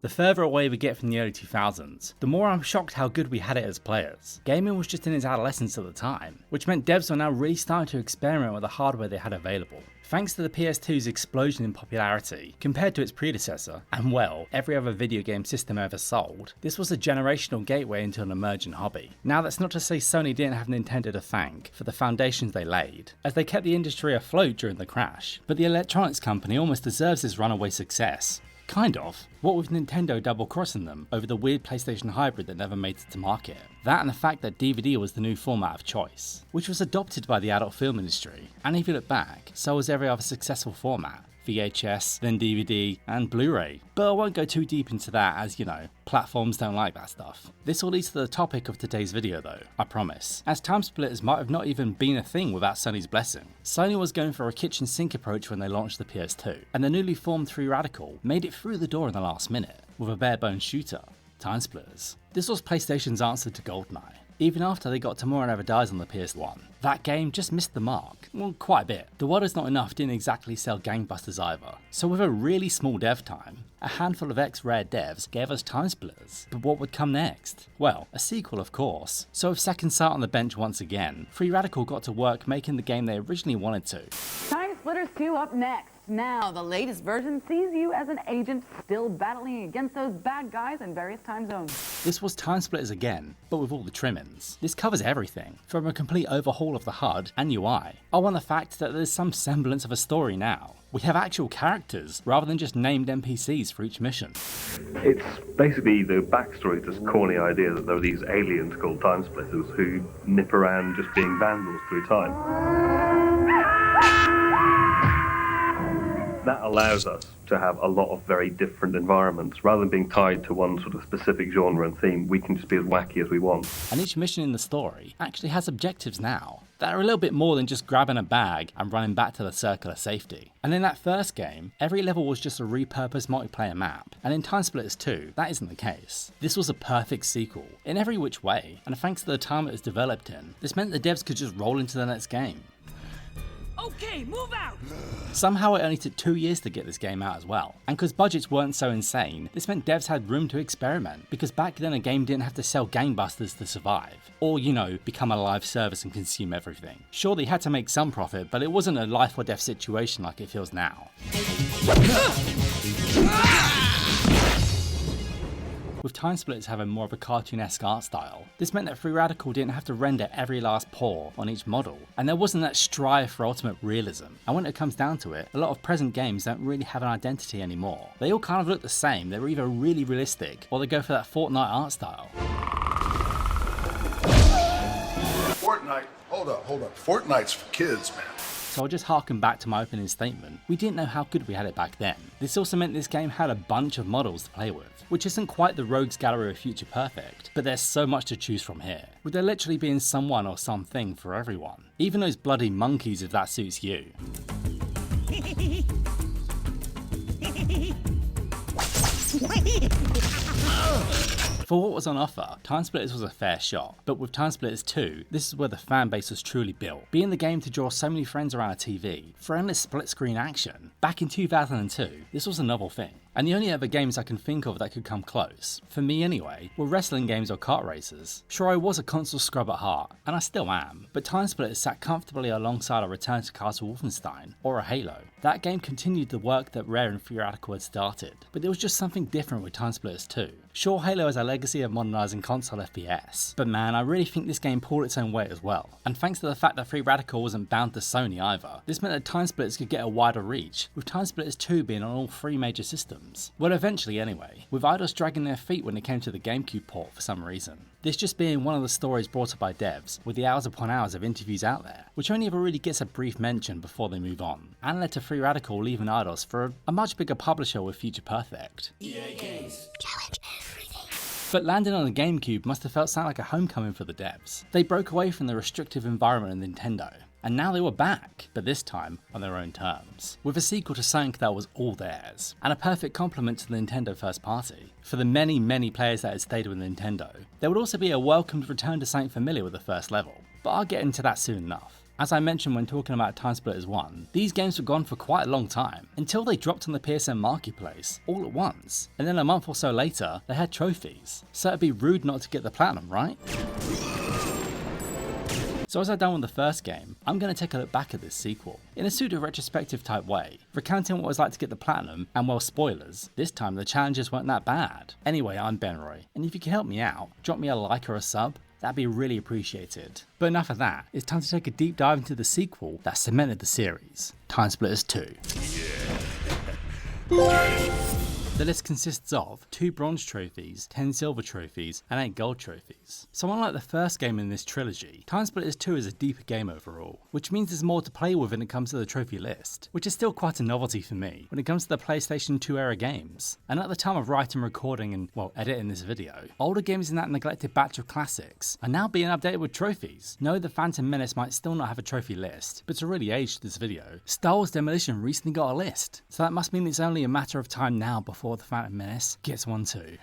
The further away we get from the early 2000s, the more I'm shocked how good we had it as players. Gaming was just in its adolescence at the time, which meant devs were now really starting to experiment with the hardware they had available. Thanks to the PS2's explosion in popularity, compared to its predecessor, and well, every other video game system ever sold, this was a generational gateway into an emerging hobby. Now that's not to say Sony didn't have Nintendo to thank for the foundations they laid, as they kept the industry afloat during the crash, but the electronics company almost deserves this runaway success. Kind of. What with Nintendo double-crossing them over the weird PlayStation hybrid that never made it to market. That and the fact that DVD was the new format of choice, which was adopted by the adult film industry, and if you look back, so was every other successful format. VHS, then DVD, and Blu-ray. But I won't go too deep into that as, you know, platforms don't like that stuff. This all leads to the topic of today's video though, I promise, as TimeSplitters might have not even been a thing without Sony's blessing. Sony was going for a kitchen sink approach when they launched the PS2, and the newly formed 3 Radical made it through the door in the last minute, with a bare bones shooter, TimeSplitters. This was PlayStation's answer to GoldenEye. Even after they got Tomorrow Never Dies on the PS1. That game just missed the mark. Well, quite a bit. The What Is Not Enough didn't exactly sell gangbusters either. So with a really small dev time, a handful of ex-Rare devs gave us TimeSplitters. But what would come next? Well, a sequel of course. So with Second Sight on the bench once again, 3 Radical got to work making the game they originally wanted to. TimeSplitters 2 up next. Now, the latest version sees you as an agent still battling against those bad guys in various time zones. This was TimeSplitters again, but with all the trimmings. This covers everything, from a complete overhaul of the HUD and UI. I want the fact that there's some semblance of a story now. We have actual characters, rather than just named NPCs for each mission. It's basically the backstory to this corny idea that there are these aliens called TimeSplitters who nip around just being vandals through time. That allows us to have a lot of very different environments. Rather than being tied to one sort of specific genre and theme, we can just be as wacky as we want. And each mission in the story actually has objectives now that are a little bit more than just grabbing a bag and running back to the circle of safety. And in that first game, every level was just a repurposed multiplayer map, and in TimeSplitters 2, that isn't the case. This was a perfect sequel, in every which way, and thanks to the time it was developed in, this meant the devs could just roll into the next game. Okay, move out! Somehow it only took 2 years to get this game out as well, and because budgets weren't so insane, this meant devs had room to experiment, because back then a game didn't have to sell gangbusters to survive, or you know, become a live service and consume everything. Sure, they had to make some profit, but it wasn't a life or death situation like it feels now. With TimeSplitters having more of a cartoonesque art style, this meant that 3 Radical didn't have to render every last pore on each model, and there wasn't that strive for ultimate realism. And when it comes down to it, a lot of present games don't really have an identity anymore. They all kind of look the same, they're either really realistic, or they go for that Fortnite art style. Fortnite? Hold up. Fortnite's for kids, man. So I'll just harken back to my opening statement. We didn't know how good we had it back then. This also meant this game had a bunch of models to play with, which isn't quite the rogues gallery of Future Perfect, but there's so much to choose from here, with there literally being someone or something for everyone. Even those bloody monkeys if that suits you. For what was on offer, TimeSplitters was a fair shot, but with TimeSplitters 2, this is where the fanbase was truly built. Being the game to draw so many friends around a TV, for endless split-screen action. Back in 2002, this was a novel thing. And the only other games I can think of that could come close, for me anyway, were wrestling games or kart races. Sure, I was a console scrub at heart, and I still am, but TimeSplitters sat comfortably alongside a Return to Castle Wolfenstein, or a Halo. That game continued the work that Rare and 3 Radical had started, but there was just something different with TimeSplitters 2. Sure, Halo has a legacy of modernising console FPS, but man, I really think this game pulled its own weight as well. And thanks to the fact that 3 Radical wasn't bound to Sony either, this meant that TimeSplitters could get a wider reach, with TimeSplitters 2 being on all 3 major systems. Well, eventually anyway, with idols dragging their feet when it came to the GameCube port for some reason. This just being one of the stories brought up by devs, with the hours upon hours of interviews out there, which only ever really gets a brief mention before they move on, and led to 3 Radical leaving idols for a much bigger publisher with Future Perfect. EA Games. Challenge everything. But landing on the GameCube must have felt like a homecoming for the devs. They broke away from the restrictive environment of Nintendo, and now they were back, but this time on their own terms, with a sequel to something that was all theirs, and a perfect complement to the Nintendo first party. For the many players that had stayed with Nintendo, there would also be a welcomed return to something familiar with the first level, but I'll get into that soon enough. As I mentioned when talking about TimeSplitters 1, these games were gone for quite a long time, until they dropped on the PSN marketplace all at once, and then a month or so later they had trophies, so it'd be rude not to get the platinum, right? So as I've done with the first game, I'm going to take a look back at this sequel, in a pseudo-retrospective type way, recounting what it was like to get the platinum, and well, spoilers, this time the challenges weren't that bad. Anyway, I'm Benroy, and if you can help me out, drop me a like or a sub, that'd be really appreciated. But enough of that, it's time to take a deep dive into the sequel that cemented the series, TimeSplitters 2. The list consists of 2 bronze trophies, 10 silver trophies, and 8 gold trophies. So unlike the first game in this trilogy, TimeSplitters 2 is a deeper game overall, which means there's more to play with when it comes to the trophy list, which is still quite a novelty for me when it comes to the PlayStation 2 era games. And at the time of writing, recording, and well, editing this video, older games in that neglected batch of classics are now being updated with trophies. No, the Phantom Menace might still not have a trophy list, but to really age this video, Star Wars Demolition recently got a list, so that must mean it's only a matter of time now before the Phantom Menace gets one too.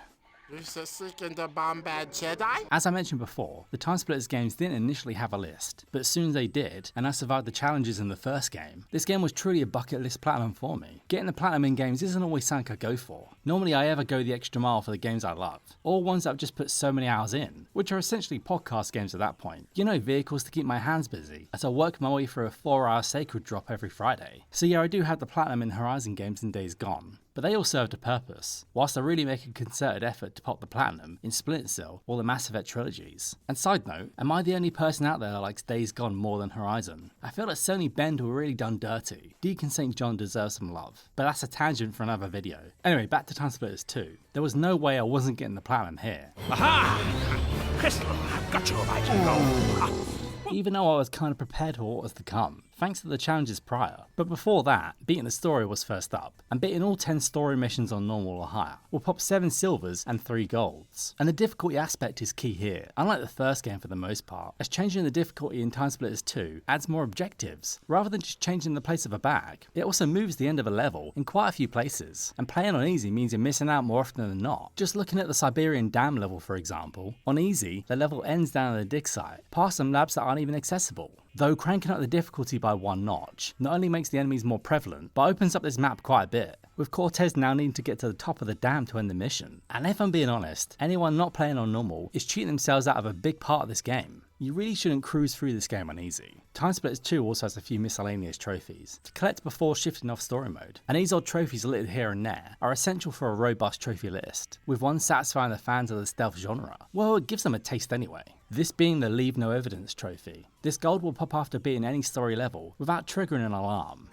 As I mentioned before, the TimeSplitters games didn't initially have a list, but as soon as they did, and I survived the challenges in the first game, this game was truly a bucket list platinum for me. Getting the platinum in games isn't always something I go for. Normally I ever go the extra mile for the games I love, or ones that I've just put so many hours in, which are essentially podcast games at that point. You know, vehicles to keep my hands busy, as I work my way through a 4-hour sacred drop every Friday. So yeah, I do have the platinum in Horizon games in Days Gone, but they all served a purpose, whilst I really make a concerted effort to pop the platinum in Splinter Cell or the Mass Effect trilogies. And side note, am I the only person out there that likes Days Gone more than Horizon? I feel like Sony Bend were really done dirty. Deacon St. John deserves some love, but that's a tangent for another video. Anyway, back to TimeSplitters 2. There was no way I wasn't getting the platinum here. Aha! Crystal, I've got you right to go. Even though I was kind of prepared for what was to come, thanks to the challenges prior. But before that, beating the story was first up, and beating all 10 story missions on normal or higher will pop 7 silvers and 3 golds. And the difficulty aspect is key here, unlike the first game for the most part, as changing the difficulty in TimeSplitters 2 adds more objectives, rather than just changing the place of a bag. It also moves the end of a level in quite a few places, and playing on easy means you're missing out more often than not. Just looking at the Siberian Dam level for example, on easy, the level ends down at a dig site, past some labs that aren't even accessible. Though cranking up the difficulty by 1 notch not only makes the enemies more prevalent, but opens up this map quite a bit, with Cortez now needing to get to the top of the dam to end the mission. And if I'm being honest, anyone not playing on normal is cheating themselves out of a big part of this game. You really shouldn't cruise through this game on easy. TimeSplitters 2 also has a few miscellaneous trophies to collect before shifting off story mode, and these odd trophies littered here and there are essential for a robust trophy list, with one satisfying the fans of the stealth genre. Well, it gives them a taste anyway. This being the Leave No Evidence trophy. This gold will pop after beating any story level without triggering an alarm.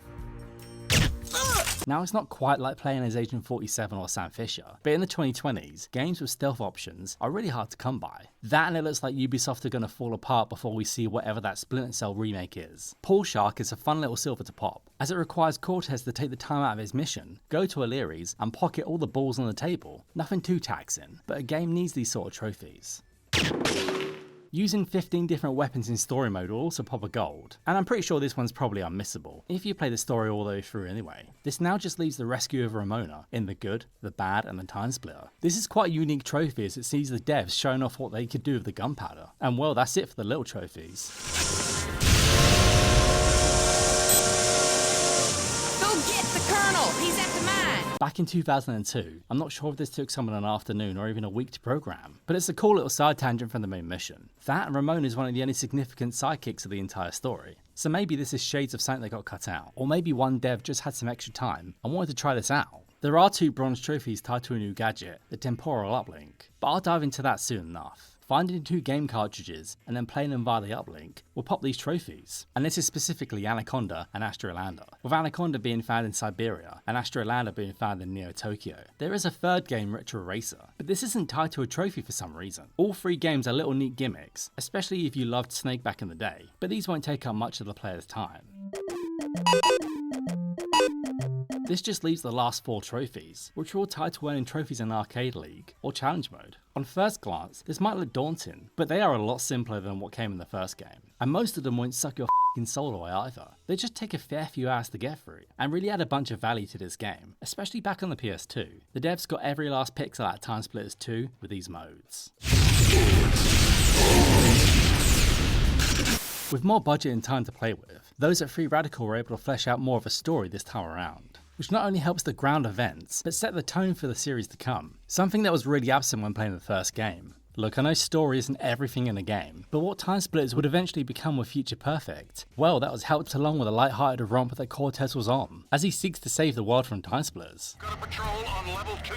Now, it's not quite like playing as Agent 47 or Sam Fisher, but in the 2020s, games with stealth options are really hard to come by. That, and it looks like Ubisoft are going to fall apart before we see whatever that Splinter Cell remake is. Pool Shark is a fun little silver to pop, as it requires Cortez to take the time out of his mission, go to O'Leary's, and pocket all the balls on the table. Nothing too taxing, but a game needs these sort of trophies. Using 15 different weapons in story mode will also pop a gold, and I'm pretty sure this one's probably unmissable, if you play the story all the way through anyway. This now just leaves the rescue of Ramona, in the good, the bad, and the time splitter. This is quite a unique trophy as it sees the devs showing off what they could do with the gunpowder, and well, that's it for the little trophies. Go get the Colonel! He's after mine! Back in 2002, I'm not sure if this took someone an afternoon or even a week to program, but it's a cool little side tangent from the main mission. That and Ramona is one of the only significant sidekicks of the entire story. So maybe this is shades of something that got cut out, or maybe one dev just had some extra time and wanted to try this out. There are 2 bronze trophies tied to a new gadget, the temporal uplink, but I'll dive into that soon enough. Finding 2 game cartridges and then playing them via the uplink will pop these trophies. And this is specifically Anaconda and Astrolander, with Anaconda being found in Siberia and Astrolander being found in Neo Tokyo. There is a 3rd game, Retro Racer, but this isn't tied to a trophy for some reason. All 3 games are little neat gimmicks, especially if you loved Snake back in the day, but these won't take up much of the player's time. This just leaves the last 4 trophies, which are all tied to winning trophies in Arcade League or Challenge Mode. On first glance, this might look daunting, but they are a lot simpler than what came in the first game. And most of them won't suck your f***ing soul away either. They just take a fair few hours to get through, and really add a bunch of value to this game, especially back on the PS2. The devs got every last pixel out of TimeSplitters 2 with these modes. With more budget and time to play with, those at Free Radical were able to flesh out more of a story this time around, which not only helps the ground events, but set the tone for the series to come, something that was really absent when playing the first game. Look, I know story isn't everything in a game, but what TimeSplitters would eventually become with Future Perfect, well, that was helped along with a light-hearted romp that Cortez was on, as he seeks to save the world from TimeSplitters. Got a patrol on level 2.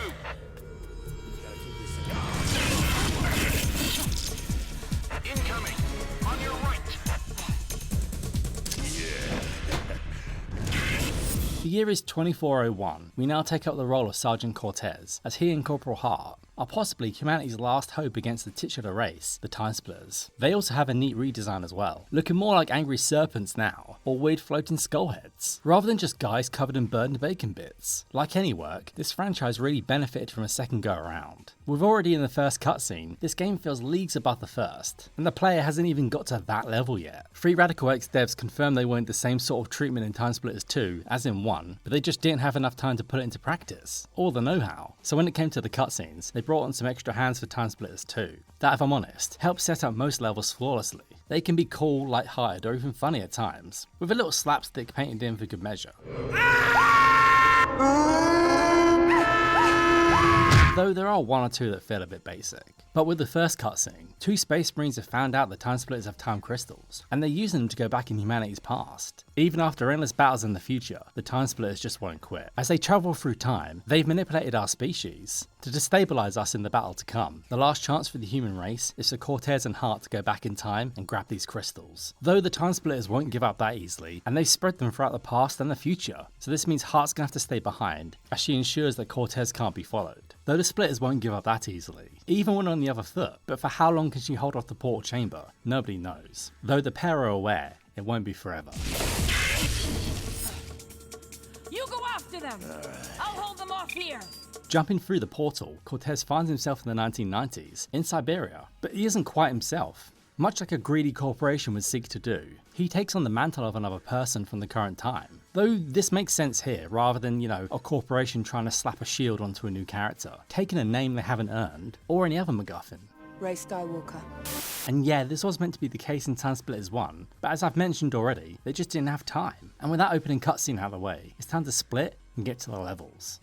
Incoming! On your right! The year is 2401. We now take up the role of Sergeant Cortez, as he and Corporal Hart are possibly humanity's last hope against the titular race, the TimeSplitters. They also have a neat redesign as well, looking more like angry serpents now, or weird floating skull heads, rather than just guys covered in burned bacon bits. Like any work, this franchise really benefited from a second go around. With already in the first cutscene, this game feels leagues above the first, and the player hasn't even got to that level yet. Free Radical X devs confirmed they wanted the same sort of treatment in TimeSplitters 2 as in 1, but they just didn't have enough time to put it into practice, or the know-how. So when it came to the cutscenes, they brought on some extra hands for TimeSplitters 2. That, if I'm honest, helps set up most levels flawlessly. They can be cool, light-hearted, or even funny at times, with a little slapstick painted in for good measure. Though there are one or two that feel a bit basic. But with the first cutscene, two Space Marines have found out that TimeSplitters have time crystals, and they're using them to go back in humanity's past. Even after endless battles in the future, the TimeSplitters just won't quit. As they travel through time, they've manipulated our species to destabilize us in the battle to come. The last chance for the human race is for Cortez and Hart to go back in time and grab these crystals. Though the TimeSplitters won't give up that easily, and they've spread them throughout the past and the future, so this means Hart's gonna have to stay behind, as she ensures that Cortez can't be followed. Though the Splitters won't give up that easily, even when on the other foot, but for how long can she hold off the portal chamber? Nobody knows. Though the pair are aware, it won't be forever. You go after them. I'll hold them off here. Jumping through the portal, Cortez finds himself in the 1990s, in Siberia, but he isn't quite himself. Much like a greedy corporation would seek to do, he takes on the mantle of another person from the current time. Though this makes sense here, rather than, a corporation trying to slap a shield onto a new character, taking a name they haven't earned, or any other MacGuffin. Ray Skywalker. And yeah, this was meant to be the case in TimeSplitters 1, but as I've mentioned already, they just didn't have time. And with that opening cutscene out of the way, it's time to split and get to the levels.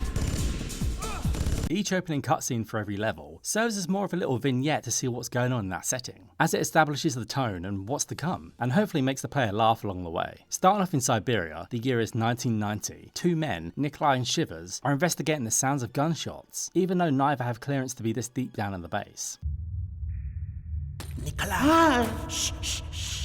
Each opening cutscene for every level serves as more of a little vignette to see what's going on in that setting, as it establishes the tone and what's to come, and hopefully makes the player laugh along the way. Starting off in Siberia, the year is 1990, two men, Nikolai and Shivers, are investigating the sounds of gunshots, even though neither have clearance to be this deep down in the base. Nikolai! Shh, shh, shh.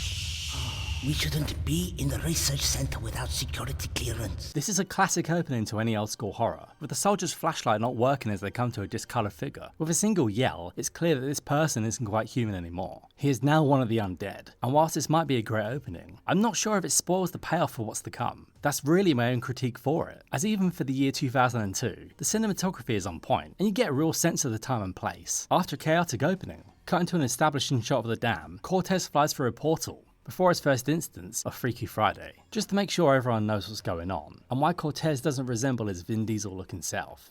We shouldn't be in the research center without security clearance. This is a classic opening to any old school horror, with the soldier's flashlight not working as they come to a discoloured figure. With a single yell, it's clear that this person isn't quite human anymore. He is now one of the undead, and whilst this might be a great opening, I'm not sure if it spoils the payoff for what's to come. That's really my own critique for it, as even for the year 2002, the cinematography is on point, and you get a real sense of the time and place. After a chaotic opening, cut into an establishing shot of the dam, Cortez flies through a portal, before his first instance of Freaky Friday, just to make sure everyone knows what's going on, and why Cortez doesn't resemble his Vin Diesel looking self.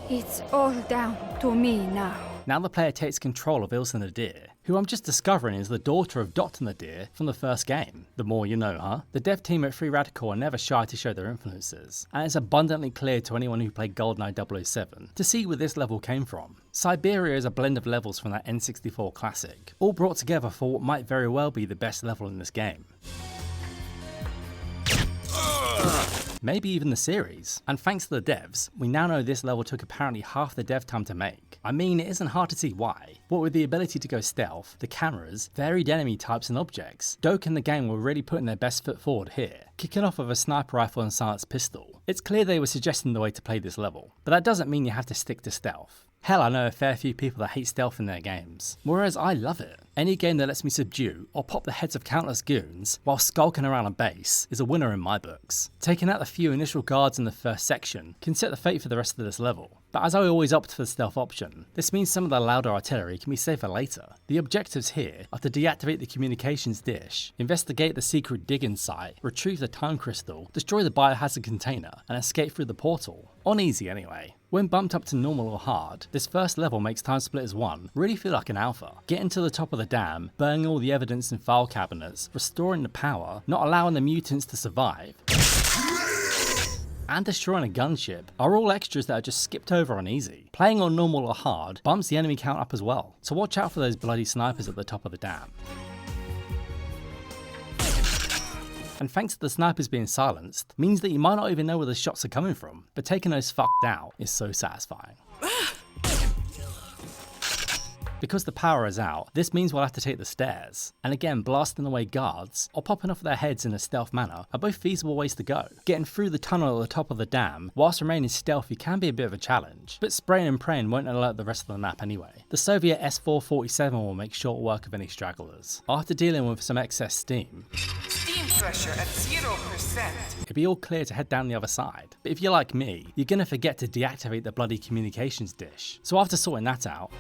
It's all down to me now. Now the player takes control of Ilsa Nadir, who I'm just discovering is the daughter of Dr. Nadir from the first game. The more you know, huh? The dev team at Free Radical are never shy to show their influences, and it's abundantly clear to anyone who played GoldenEye 007 to see where this level came from. Siberia is a blend of levels from that N64 classic, all brought together for what might very well be the best level in this game. Maybe even the series. And thanks to the devs, we now know this level took apparently half the dev time to make. I mean, it isn't hard to see why. What with the ability to go stealth, the cameras, varied enemy types and objects, Doak and the gang were really putting their best foot forward here, kicking off with a sniper rifle and silenced pistol. It's clear they were suggesting the way to play this level, but that doesn't mean you have to stick to stealth. Hell, I know a fair few people that hate stealth in their games, whereas I love it. Any game that lets me subdue or pop the heads of countless goons while skulking around a base is a winner in my books. Taking out the few initial guards in the first section can set the fate for the rest of this level. but as I always opt for the stealth option, this means some of the louder artillery can be saved for later. The objectives here are to deactivate the communications dish, investigate the secret dig-in site, retrieve the time crystal, destroy the biohazard container, and escape through the portal. On easy anyway. When bumped up to normal or hard, this first level makes TimeSplitters 1 really feel like an alpha. Getting to the top of the dam, burning all the evidence in file cabinets, restoring the power, not allowing the mutants to survive, and destroying a gunship are all extras that are just skipped over on easy. Playing on normal or hard bumps the enemy count up as well, so watch out for those bloody snipers at the top of the dam. And thanks to the snipers being silenced, means that you might not even know where the shots are coming from, but taking those fucked out is so satisfying. Because the power is out, this means we'll have to take the stairs. And again, blasting away guards, or popping off their heads in a stealth manner are both feasible ways to go. Getting through the tunnel at the top of the dam, whilst remaining stealthy can be a bit of a challenge, but spraying and praying won't alert the rest of the map anyway. The Soviet S-447 will make short work of any stragglers. After dealing with some excess steam pressure at 0%. It'd be all clear to head down the other side. But if you're like me, you're gonna forget to deactivate the bloody communications dish. So after sorting that out,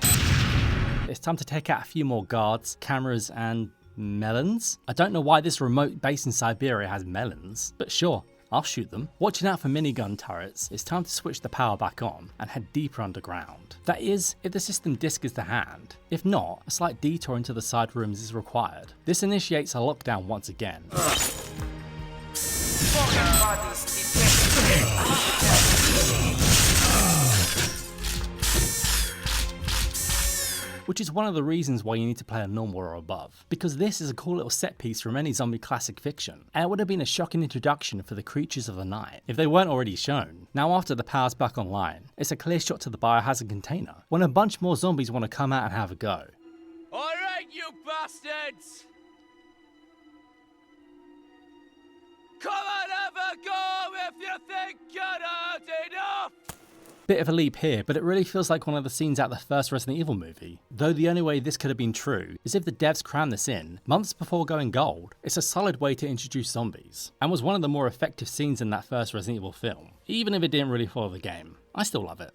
it's time to take out a few more guards, cameras, and melons? I don't know why this remote base in Siberia has melons, but sure, I'll shoot them. Watching out for minigun turrets, it's time to switch the power back on and head deeper underground. That is, if the system disk is to hand. If not, a slight detour into the side rooms is required. This initiates a lockdown once again. Which is one of the reasons why you need to play a normal or above, because this is a cool little set piece from any zombie classic fiction, and it would have been a shocking introduction for the creatures of the night if they weren't already shown. Now after the power's back online, it's a clear shot to the biohazard container, when a bunch more zombies want to come out and have a go. Alright, you bastards! Come and have a go if you think you're not enough! Bit of a leap here, but it really feels like one of the scenes out of the first Resident Evil movie. Though the only way this could have been true is if the devs crammed this in months before going gold. It's a solid way to introduce zombies, and was one of the more effective scenes in that first Resident Evil film, even if it didn't really follow the game. I still love it.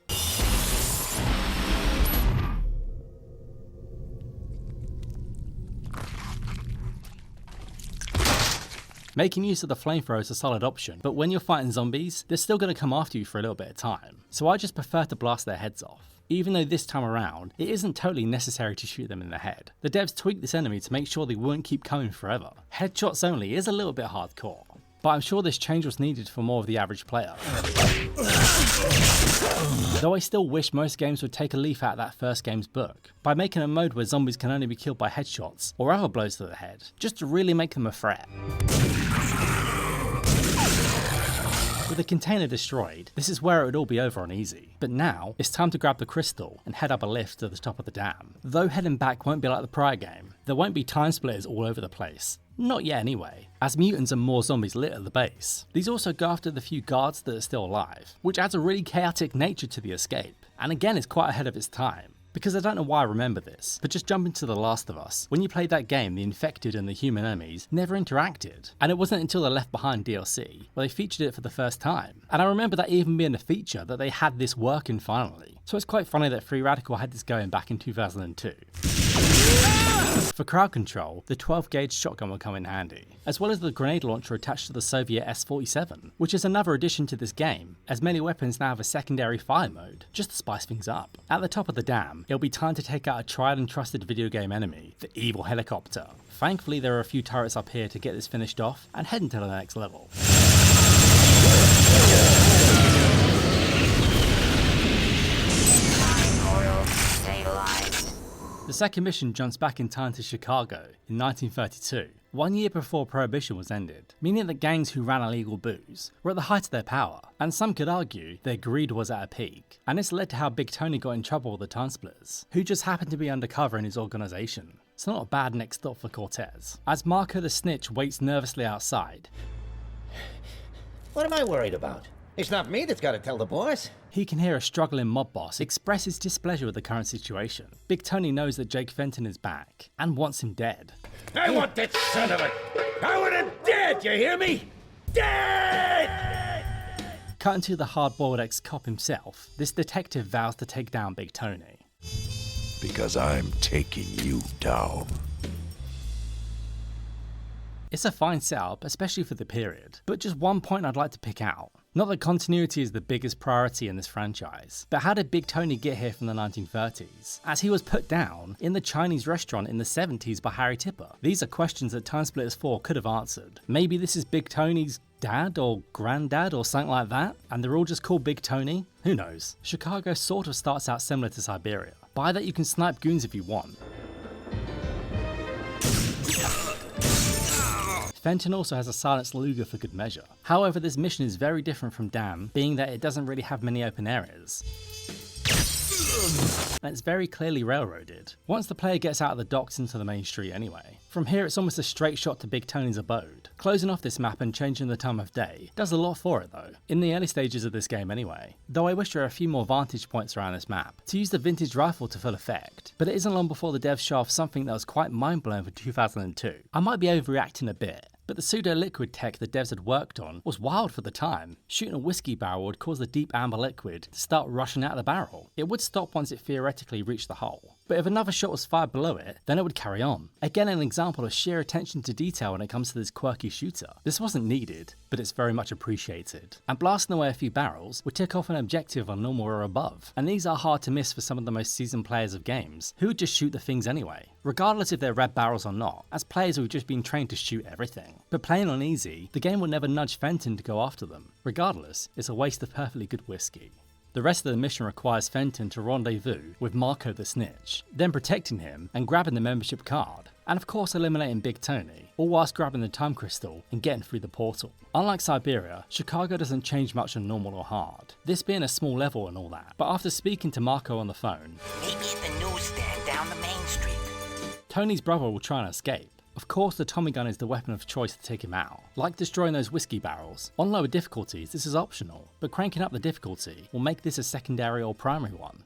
Making use of the flamethrower is a solid option, but when you're fighting zombies, they're still going to come after you for a little bit of time, so I just prefer to blast their heads off. Even though this time around, it isn't totally necessary to shoot them in the head. The devs tweaked this enemy to make sure they won't keep coming forever. Headshots only is a little bit hardcore, but I'm sure this change was needed for more of the average player. Though I still wish most games would take a leaf out of that first game's book, by making a mode where zombies can only be killed by headshots or other blows to the head, just to really make them a threat. With the container destroyed, this is where it would all be over on easy. But now, it's time to grab the crystal and head up a lift to the top of the dam. Though heading back won't be like the prior game, there won't be time splitters all over the place. Not yet anyway, as mutants and more zombies litter the base. These also go after the few guards that are still alive, which adds a really chaotic nature to the escape, and again is quite ahead of its time. Because I don't know why I remember this, but just jump into The Last of Us. When you played that game, the infected and the human enemies never interacted, and it wasn't until the Left Behind DLC where they featured it for the first time. And I remember that even being a feature that they had this working finally. So it's quite funny that Free Radical had this going back in 2002. For crowd control, the 12-gauge shotgun will come in handy, as well as the grenade launcher attached to the Soviet S-47, which is another addition to this game, as many weapons now have a secondary fire mode, just to spice things up. At the top of the dam, it'll be time to take out a tried and trusted video game enemy, the evil helicopter. Thankfully there are a few turrets up here to get this finished off, and head into the next level. The second mission jumps back in time to Chicago in 1932, 1 year before Prohibition was ended, meaning that gangs who ran illegal booze were at the height of their power, and some could argue their greed was at a peak. And this led to how Big Tony got in trouble with the TimeSplitters, who just happened to be undercover in his organisation. It's not a bad next stop for Cortez, as Marco the Snitch waits nervously outside. What am I worried about? It's not me that's got to tell the boss. He can hear a struggling mob boss express his displeasure with the current situation. Big Tony knows that Jake Fenton is back, and wants him dead. I want that son of a... I want him dead, you hear me? Dead! Cutting to the hard-boiled ex-cop himself, this detective vows to take down Big Tony. Because I'm taking you down. It's a fine setup, especially for the period, but just one point I'd like to pick out. Not that continuity is the biggest priority in this franchise, but how did Big Tony get here from the 1930s? As he was put down in the Chinese restaurant in the 70s by Harry Tipper. These are questions that TimeSplitters 4 could have answered. Maybe this is Big Tony's dad or granddad or something like that, and they're all just called Big Tony? Who knows? Chicago sort of starts out similar to Siberia. By that you can snipe goons if you want. Fenton also has a silenced Luger for good measure. However, this mission is very different from Dam, being that it doesn't really have many open areas. And it's very clearly railroaded, once the player gets out of the docks into the main street anyway. From here it's almost a straight shot to Big Tony's abode. Closing off this map and changing the time of day does a lot for it though, in the early stages of this game anyway, though I wish there were a few more vantage points around this map to use the vintage rifle to full effect, but it isn't long before the devs show off something that was quite mind-blowing for 2002. I might be overreacting a bit, but the pseudo-liquid tech the devs had worked on was wild for the time. Shooting a whiskey barrel would cause the deep amber liquid to start rushing out of the barrel. It would stop once it theoretically reached the hole, but if another shot was fired below it, then it would carry on. Again, an example of sheer attention to detail when it comes to this quirky shooter. This wasn't needed, but it's very much appreciated. And blasting away a few barrels would tick off an objective on normal or above, and these are hard to miss for some of the most seasoned players of games, who would just shoot the things anyway, regardless if they're red barrels or not, as players who've just been trained to shoot everything. But playing on easy, the game will never nudge Fenton to go after them. Regardless, it's a waste of perfectly good whiskey. The rest of the mission requires Fenton to rendezvous with Marco the Snitch, then protecting him and grabbing the membership card, and of course eliminating Big Tony, all whilst grabbing the time crystal and getting through the portal. Unlike Siberia, Chicago doesn't change much on normal or hard, this being a small level and all that, but after speaking to Marco on the phone, Maybe at the newsstand down the main street. Tony's brother will try and escape. Of course, the Tommy gun is the weapon of choice to take him out. Like destroying those whiskey barrels, on lower difficulties this is optional, but cranking up the difficulty will make this a secondary or primary one.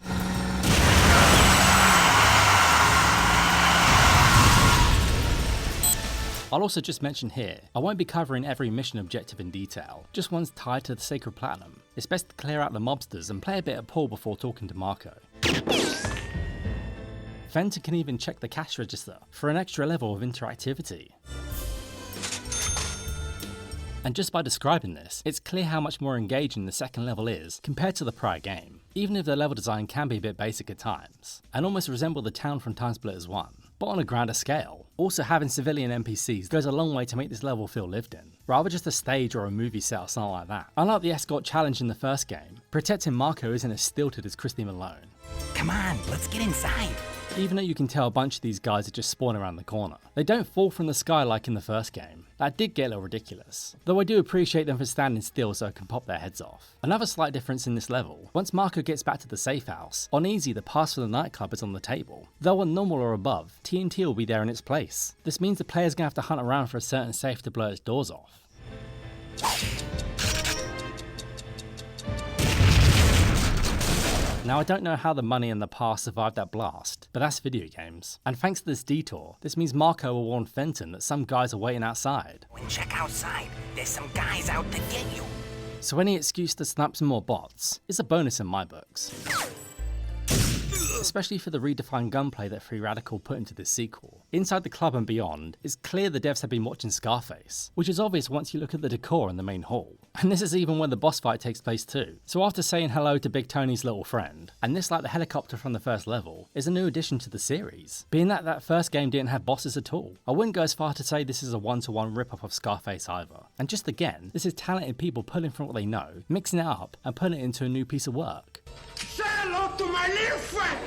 I'll also just mention here, I won't be covering every mission objective in detail, just ones tied to the Sacred Platinum. It's best to clear out the mobsters and play a bit of pool before talking to Marco. Fenton can even check the cash register for an extra level of interactivity. And just by describing this, it's clear how much more engaging the second level is compared to the prior game, even if the level design can be a bit basic at times, and almost resemble the town from TimeSplitters 1, but on a grander scale. Also having civilian NPCs goes a long way to make this level feel lived in, rather just a stage or a movie set or something like that. Unlike the escort challenge in the first game, protecting Marco isn't as stilted as Christy Malone. Come on, let's get inside. Even though you can tell a bunch of these guys are just spawning around the corner. They don't fall from the sky like in the first game. That did get a little ridiculous, though I do appreciate them for standing still so I can pop their heads off. Another slight difference in this level, once Marco gets back to the safe house, on easy the pass for the nightclub is on the table, though on normal or above, TNT will be there in its place. This means the player's gonna have to hunt around for a certain safe to blow its doors off. Now I don't know how the money and the pass survived that blast, but that's video games. And thanks to this detour, this means Marco will warn Fenton that some guys are waiting outside. When check outside, there's some guys out to get you. So any excuse to snap some more bots is a bonus in my books. Especially for the redefined gunplay that Free Radical put into this sequel. Inside the club and beyond, it's clear the devs have been watching Scarface, which is obvious once you look at the decor in the main hall. And this is even when the boss fight takes place too. So after saying hello to Big Tony's little friend, and this like the helicopter from the first level, is a new addition to the series. Being that that first game didn't have bosses at all. I wouldn't go as far to say this is a one-to-one rip-off of Scarface either. And just again, this is talented people pulling from what they know, mixing it up, and putting it into a new piece of work. Say hello to my little friend!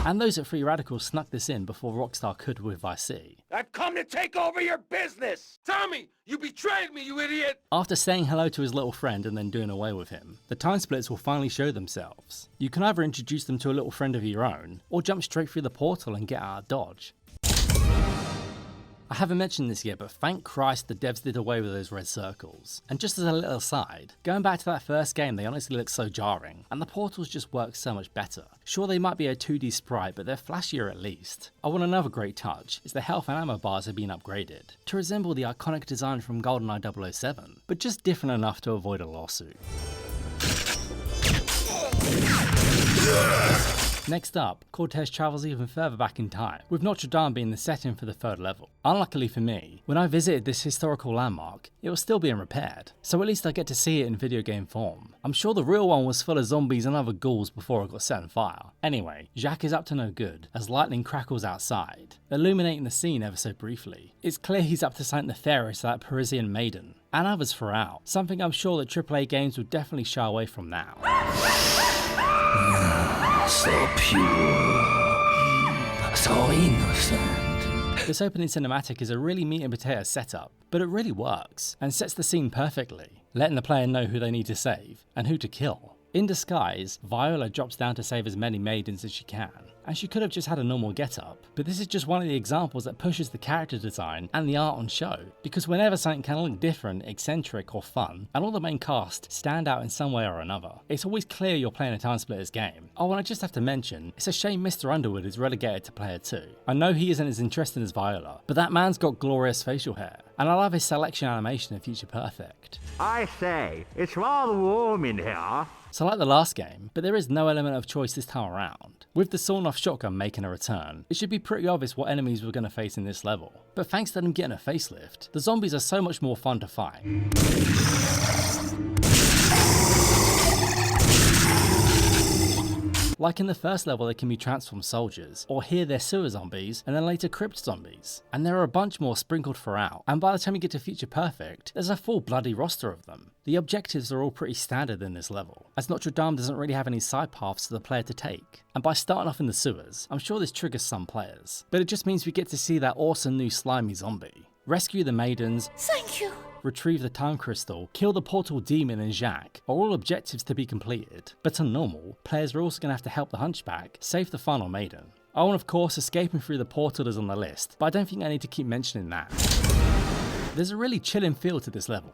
And those at Free Radical snuck this in before Rockstar could with Vice City. I've come to take over your business! Tommy, you betrayed me, you idiot! After saying hello to his little friend and then doing away with him, the TimeSplitters will finally show themselves. You can either introduce them to a little friend of your own, or jump straight through the portal and get out of Dodge. I haven't mentioned this yet, but thank Christ the devs did away with those red circles. And just as a little aside, going back to that first game, they honestly look so jarring, and the portals just work so much better. Sure, they might be a 2D sprite, but they're flashier at least. Oh, and another great touch is the health and ammo bars have been upgraded to resemble the iconic design from GoldenEye 007, but just different enough to avoid a lawsuit. Next up, Cortez travels even further back in time, with Notre Dame being the setting for the third level. Unluckily for me, when I visited this historical landmark, it was still being repaired, so at least I get to see it in video game form. I'm sure the real one was full of zombies and other ghouls before it got set on fire. Anyway, Jacques is up to no good, as lightning crackles outside, illuminating the scene ever so briefly. It's clear he's up to something nefarious to that Parisian maiden, and others throughout, something I'm sure that AAA games would definitely shy away from now. So pure, so innocent. This opening cinematic is a really meat and potato setup, but it really works, and sets the scene perfectly, letting the player know who they need to save, and who to kill. In disguise, Viola drops down to save as many maidens as she can, and she could have just had a normal getup, but this is just one of the examples that pushes the character design and the art on show, because whenever something can look different, eccentric or fun, and all the main cast stand out in some way or another, it's always clear you're playing a TimeSplitters game. Oh, and I just have to mention, it's a shame Mr. Underwood is relegated to player 2. I know he isn't as interesting as Viola, but that man's got glorious facial hair, and I love his selection animation in Future Perfect. I say, it's rather warm in here. So like the last game, but there is no element of choice this time around. With the sawn-off shotgun making a return, it should be pretty obvious what enemies we're going to face in this level. But thanks to them getting a facelift, the zombies are so much more fun to fight. Like in the first level, they can be transformed soldiers, or here they're sewer zombies, and then later crypt zombies. And there are a bunch more sprinkled throughout, and by the time you get to Future Perfect, there's a full bloody roster of them. The objectives are all pretty standard in this level, as Notre Dame doesn't really have any side paths for the player to take. And by starting off in the sewers, I'm sure this triggers some players, but it just means we get to see that awesome new slimy zombie. Rescue the maidens. Thank you. Retrieve the time crystal, kill the portal demon and Jacques are all objectives to be completed, but on normal, players are also going to have to help the hunchback save the final maiden. Oh, and of course, escaping through the portal is on the list, but I don't think I need to keep mentioning that. There's a really chilling feel to this level.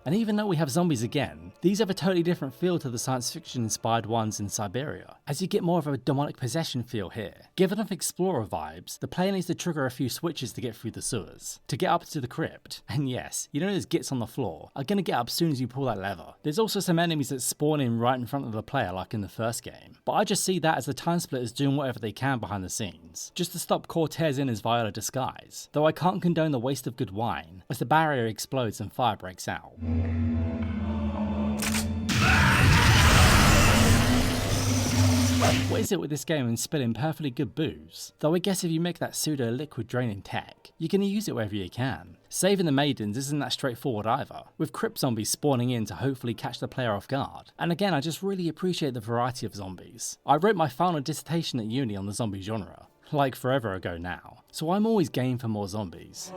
And even though we have zombies again, these have a totally different feel to the science fiction inspired ones in Siberia, as you get more of a demonic possession feel here. Given off Explorer vibes, the player needs to trigger a few switches to get through the sewers, to get up to the crypt, and yes, you know those gits on the floor are going to get up as soon as you pull that lever. There's also some enemies that spawn in right in front of the player like in the first game, but I just see that as the TimeSplitters doing whatever they can behind the scenes, just to stop Cortez in his Viola disguise, though I can't condone the waste of good wine, as the barrier explodes and fire breaks out. What is it with this game and spilling perfectly good booze? Though I guess if you make that pseudo liquid draining tech, you're going to use it wherever you can. Saving the maidens isn't that straightforward either, with crypt zombies spawning in to hopefully catch the player off guard. And again, I just really appreciate the variety of zombies. I wrote my final dissertation at uni on the zombie genre, like forever ago now, so I'm always game for more zombies.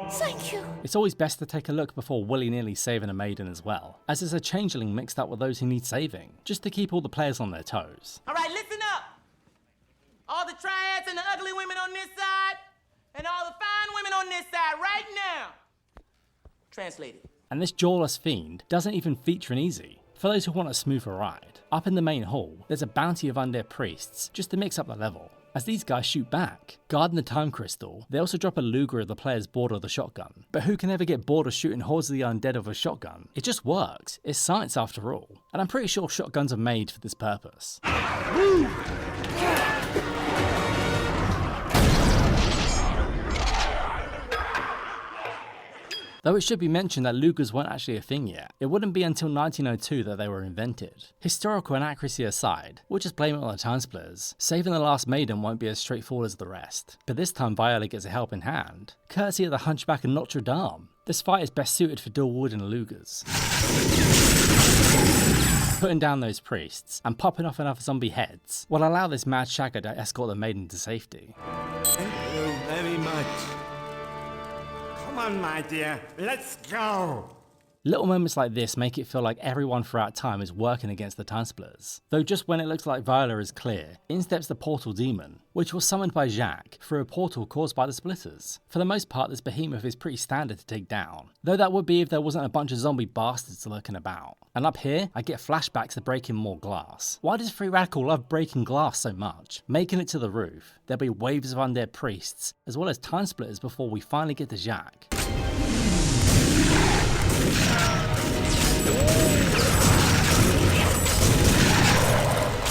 Thank you. It's always best to take a look before willy-nilly saving a maiden as well, as there's a changeling mixed up with those who need saving, just to keep all the players on their toes. Alright, listen up! All the triads and the ugly women on this side, and all the fine women on this side right now! Translated. And this jawless fiend doesn't even feature an easy, for those who want a smoother ride. Up in the main hall, there's a bounty of undead priests, just to mix up the level, as these guys shoot back. Guarding the time crystal, they also drop a Luger at the player's board of the shotgun. But who can ever get bored of shooting hordes of the undead with a shotgun? It just works. It's science after all. And I'm pretty sure shotguns are made for this purpose. Though it should be mentioned that Lugers weren't actually a thing yet. It wouldn't be until 1902 that they were invented. Historical inaccuracy aside, we'll just blame it on the TimeSplitters. Saving the last maiden won't be as straightforward as the rest. But this time Viola gets a helping hand, courtesy of the hunchback and Notre Dame. This fight is best suited for dual wielding Lugers. Putting down those priests and popping off enough zombie heads will allow this mad shagger to escort the maiden to safety. Thank you very much. Come on, my dear, let's go. Little moments like this make it feel like everyone throughout time is working against the TimeSplitters. Though just when it looks like Viola is clear, in steps the portal demon, which was summoned by Jacques through a portal caused by the splitters. For the most part, this behemoth is pretty standard to take down, though that would be if there wasn't a bunch of zombie bastards lurking about. And up here, I get flashbacks to breaking more glass. Why does Free Radical love breaking glass so much? Making it to the roof, there'll be waves of undead priests, as well as TimeSplitters before we finally get to Jacques.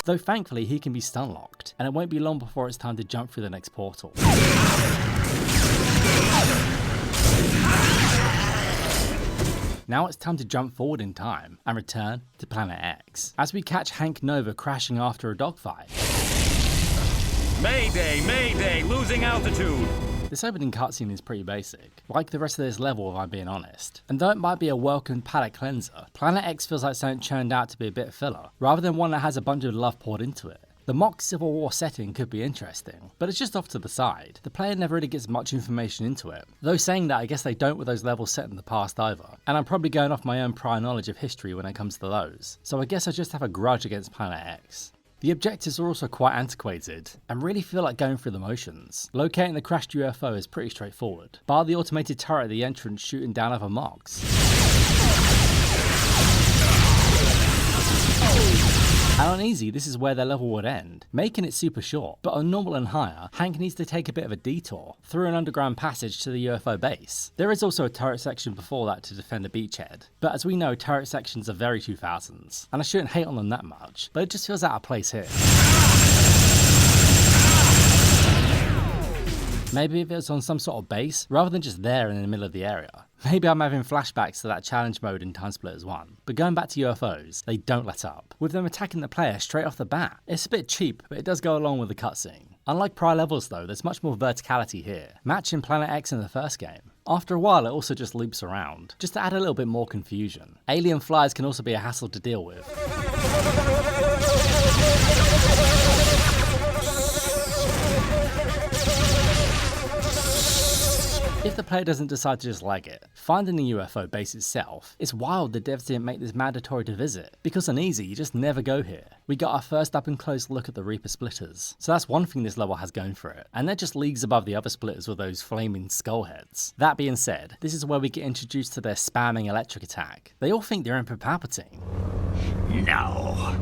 Though thankfully he can be stun locked, and it won't be long before it's time to jump through the next portal. Now it's time to jump forward in time and return to Planet X, as we catch Hank Nova crashing after a dogfight. Mayday, mayday, losing altitude! This opening cutscene is pretty basic, like the rest of this level if I'm being honest. And though it might be a welcomed palate cleanser, Planet X feels like something churned out to be a bit filler, rather than one that has a bunch of love poured into it. The mock Civil War setting could be interesting, but it's just off to the side. The player never really gets much information into it. Though saying that, I guess they don't with those levels set in the past either. And I'm probably going off my own prior knowledge of history when it comes to those. So I guess I just have a grudge against Planet X. The objectives are also quite antiquated, and really feel like going through the motions. Locating the crashed UFO is pretty straightforward, bar the automated turret at the entrance shooting down other mocks. And on easy, this is where their level would end, making it super short, but on normal and higher, Hank needs to take a bit of a detour, through an underground passage to the UFO base. There is also a turret section before that to defend a beachhead, but as we know, turret sections are very 2000s, and I shouldn't hate on them that much, but it just feels out of place here. Maybe if it was on some sort of base, rather than just there in the middle of the area. Maybe I'm having flashbacks to that challenge mode in TimeSplitters 1. But going back to UFOs, they don't let up, with them attacking the player straight off the bat. It's a bit cheap, but it does go along with the cutscene. Unlike prior levels though, there's much more verticality here, matching Planet X in the first game. After a while it also just loops around, just to add a little bit more confusion. Alien flies can also be a hassle to deal with. If the player doesn't decide to just lag it, finding the UFO base itself, it's wild the devs didn't make this mandatory to visit, because on easy you just never go here. We got our first up and close look at the Reaper splitters, so that's one thing this level has going for it, and they're just leagues above the other splitters with those flaming skull heads. That being said, this is where we get introduced to their spamming electric attack. They all think they're Emperor Palpatine. No,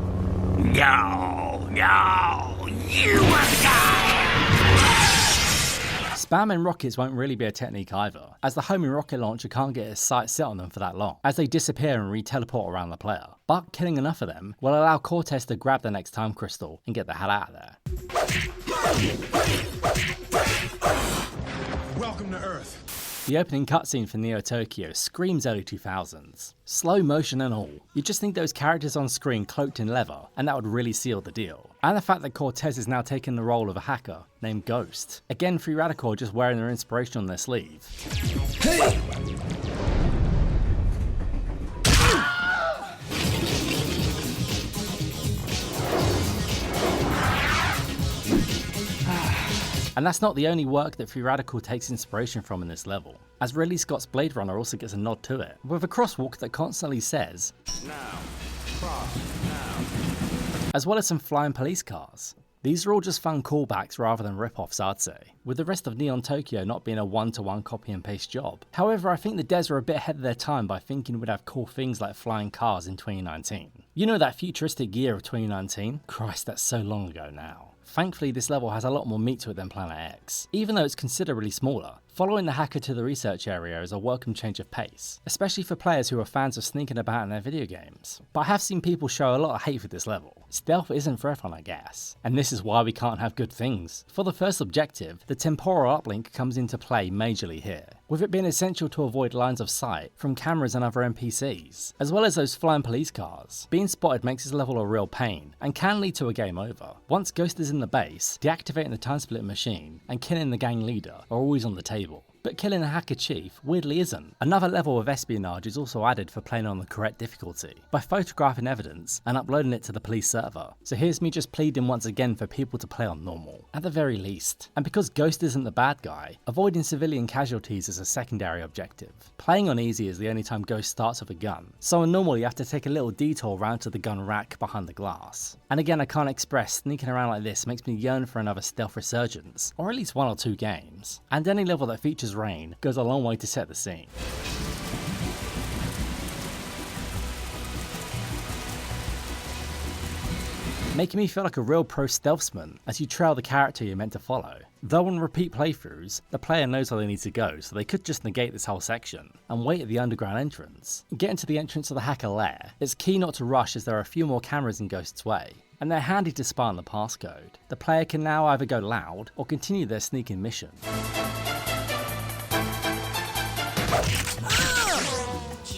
you must die! Spamming rockets won't really be a technique either, as the homing rocket launcher can't get its sights set on them for that long, as they disappear and re-teleport around the player. But killing enough of them will allow Cortez to grab the next time crystal and get the hell out of there. Welcome to Earth. The opening cutscene for Neo Tokyo screams early 2000s. Slow motion and all. You'd just think those characters on screen cloaked in leather, and that would really seal the deal. And the fact that Cortez is now taking the role of a hacker named Ghost. Again, Free Radical just wearing their inspiration on their sleeve. Hey! And that's not the only work that Free Radical takes inspiration from in this level, as Ridley Scott's Blade Runner also gets a nod to it, with a crosswalk that constantly says, "Now, cross, now," as well as some flying police cars. These are all just fun callbacks rather than rip-offs, I'd say, with the rest of Neon Tokyo not being a one-to-one copy and paste job. However, I think the devs were a bit ahead of their time by thinking we'd have cool things like flying cars in 2019. You know that futuristic year of 2019? Christ, that's so long ago now. Thankfully, this level has a lot more meat to it than Planet X, even though it's considerably smaller. Following the hacker to the research area is a welcome change of pace, especially for players who are fans of sneaking about in their video games. But I have seen people show a lot of hate for this level. Stealth isn't for everyone, I guess. And this is why we can't have good things. For the first objective, the temporal uplink comes into play majorly here, with it being essential to avoid lines of sight from cameras and other NPCs, as well as those flying police cars. Being spotted makes this level a real pain, and can lead to a game over. Once Ghost is in the base, deactivating the TimeSplitter machine and killing the gang leader are always on the table. but killing a hacker chief weirdly isn't. Another level of espionage is also added for playing on the correct difficulty, by photographing evidence and uploading it to the police server. So here's me just pleading once again for people to play on normal, at the very least. And because Ghost isn't the bad guy, avoiding civilian casualties is a secondary objective. Playing on easy is the only time Ghost starts with a gun, so on normal you have to take a little detour round to the gun rack behind the glass. And again, I can't express, sneaking around like this makes me yearn for another stealth resurgence, or at least 1 or 2 games. And any level that features rain goes a long way to set the scene. Making me feel like a real pro stealthsman as you trail the character you're meant to follow. Though on repeat playthroughs, the player knows where they need to go, so they could just negate this whole section and wait at the underground entrance. Getting to the entrance of the hacker lair, it's key not to rush as there are a few more cameras in Ghost's way, and they're handy to spy on the passcode. The player can now either go loud or continue their sneaking mission.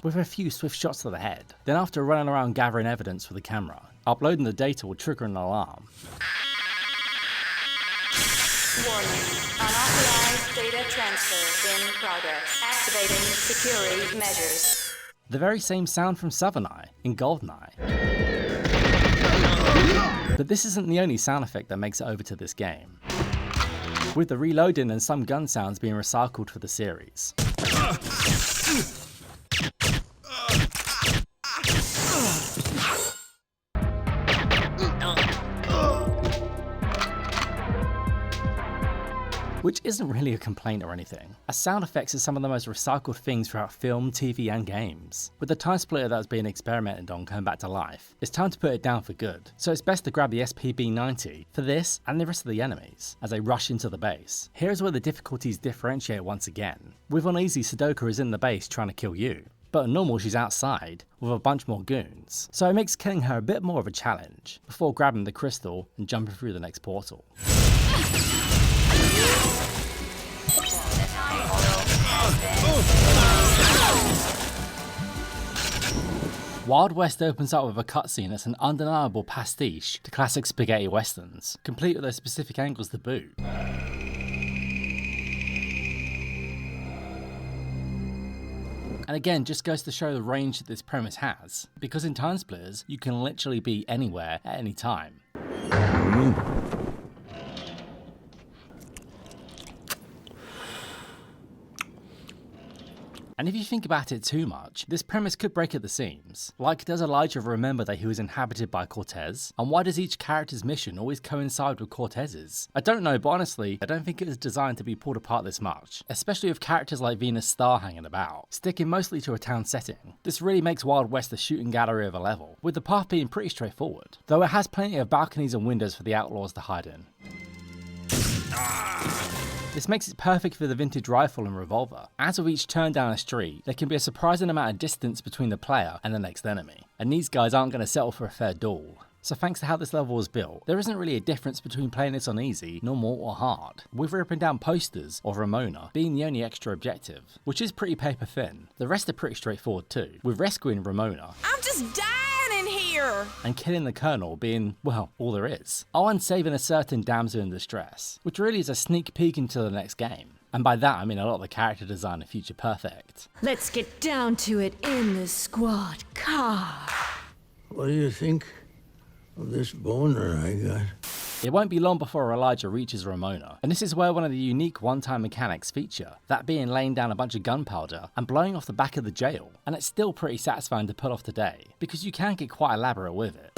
With a few swift shots to the head. Then after running around gathering evidence for the camera, uploading the data will trigger an alarm. Warning. Unauthorized data transfer in progress. Activating security measures. The very same sound from Southern Eye in GoldenEye. But this isn't the only sound effect that makes it over to this game, with the reloading and some gun sounds being recycled for the series. Which isn't really a complaint or anything, as sound effects are some of the most recycled things throughout film, TV and games. With the TimeSplitter that's being experimented on coming back to life, it's time to put it down for good, so it's best to grab the SPB-90 for this and the rest of the enemies as they rush into the base. Here's where the difficulties differentiate once again. With on easy, Sudoku is in the base trying to kill you, but on normal she's outside with a bunch more goons, so it makes killing her a bit more of a challenge, before grabbing the crystal and jumping through the next portal. Wild West opens up with a cutscene that's an undeniable pastiche to classic spaghetti westerns, complete with those specific angles to boot. And again, just goes to show the range that this premise has, because in TimeSplitters, you can literally be anywhere at any time. And if you think about it too much, this premise could break at the seams. Like, does Elijah remember that he was inhabited by Cortez? And why does each character's mission always coincide with Cortez's? I don't know, but honestly, I don't think it was designed to be pulled apart this much, especially with characters like Venus Star hanging about, sticking mostly to a town setting. This really makes Wild West a shooting gallery of a level, with the path being pretty straightforward, though it has plenty of balconies and windows for the outlaws to hide in. This makes it perfect for the vintage rifle and revolver. As with each turn down a street, there can be a surprising amount of distance between the player and the next enemy, and these guys aren't going to settle for a fair duel. So thanks to how this level was built, there isn't really a difference between playing this on easy, normal or hard, with ripping down posters of Ramona being the only extra objective, which is pretty paper thin. The rest are pretty straightforward too, with rescuing Ramona. I'm just dying in here! And killing the Colonel being, well, all there is. Oh, and saving a certain damsel in distress, which really is a sneak peek into the next game. And by that I mean a lot of the character design are future perfect. Let's get down to it in the squad car. What do you think of this boner I got? It won't be long before Elijah reaches Ramona, and this is where one of the unique one-time mechanics feature, that being laying down a bunch of gunpowder and blowing off the back of the jail, and it's still pretty satisfying to pull off today, because you can get quite elaborate with it.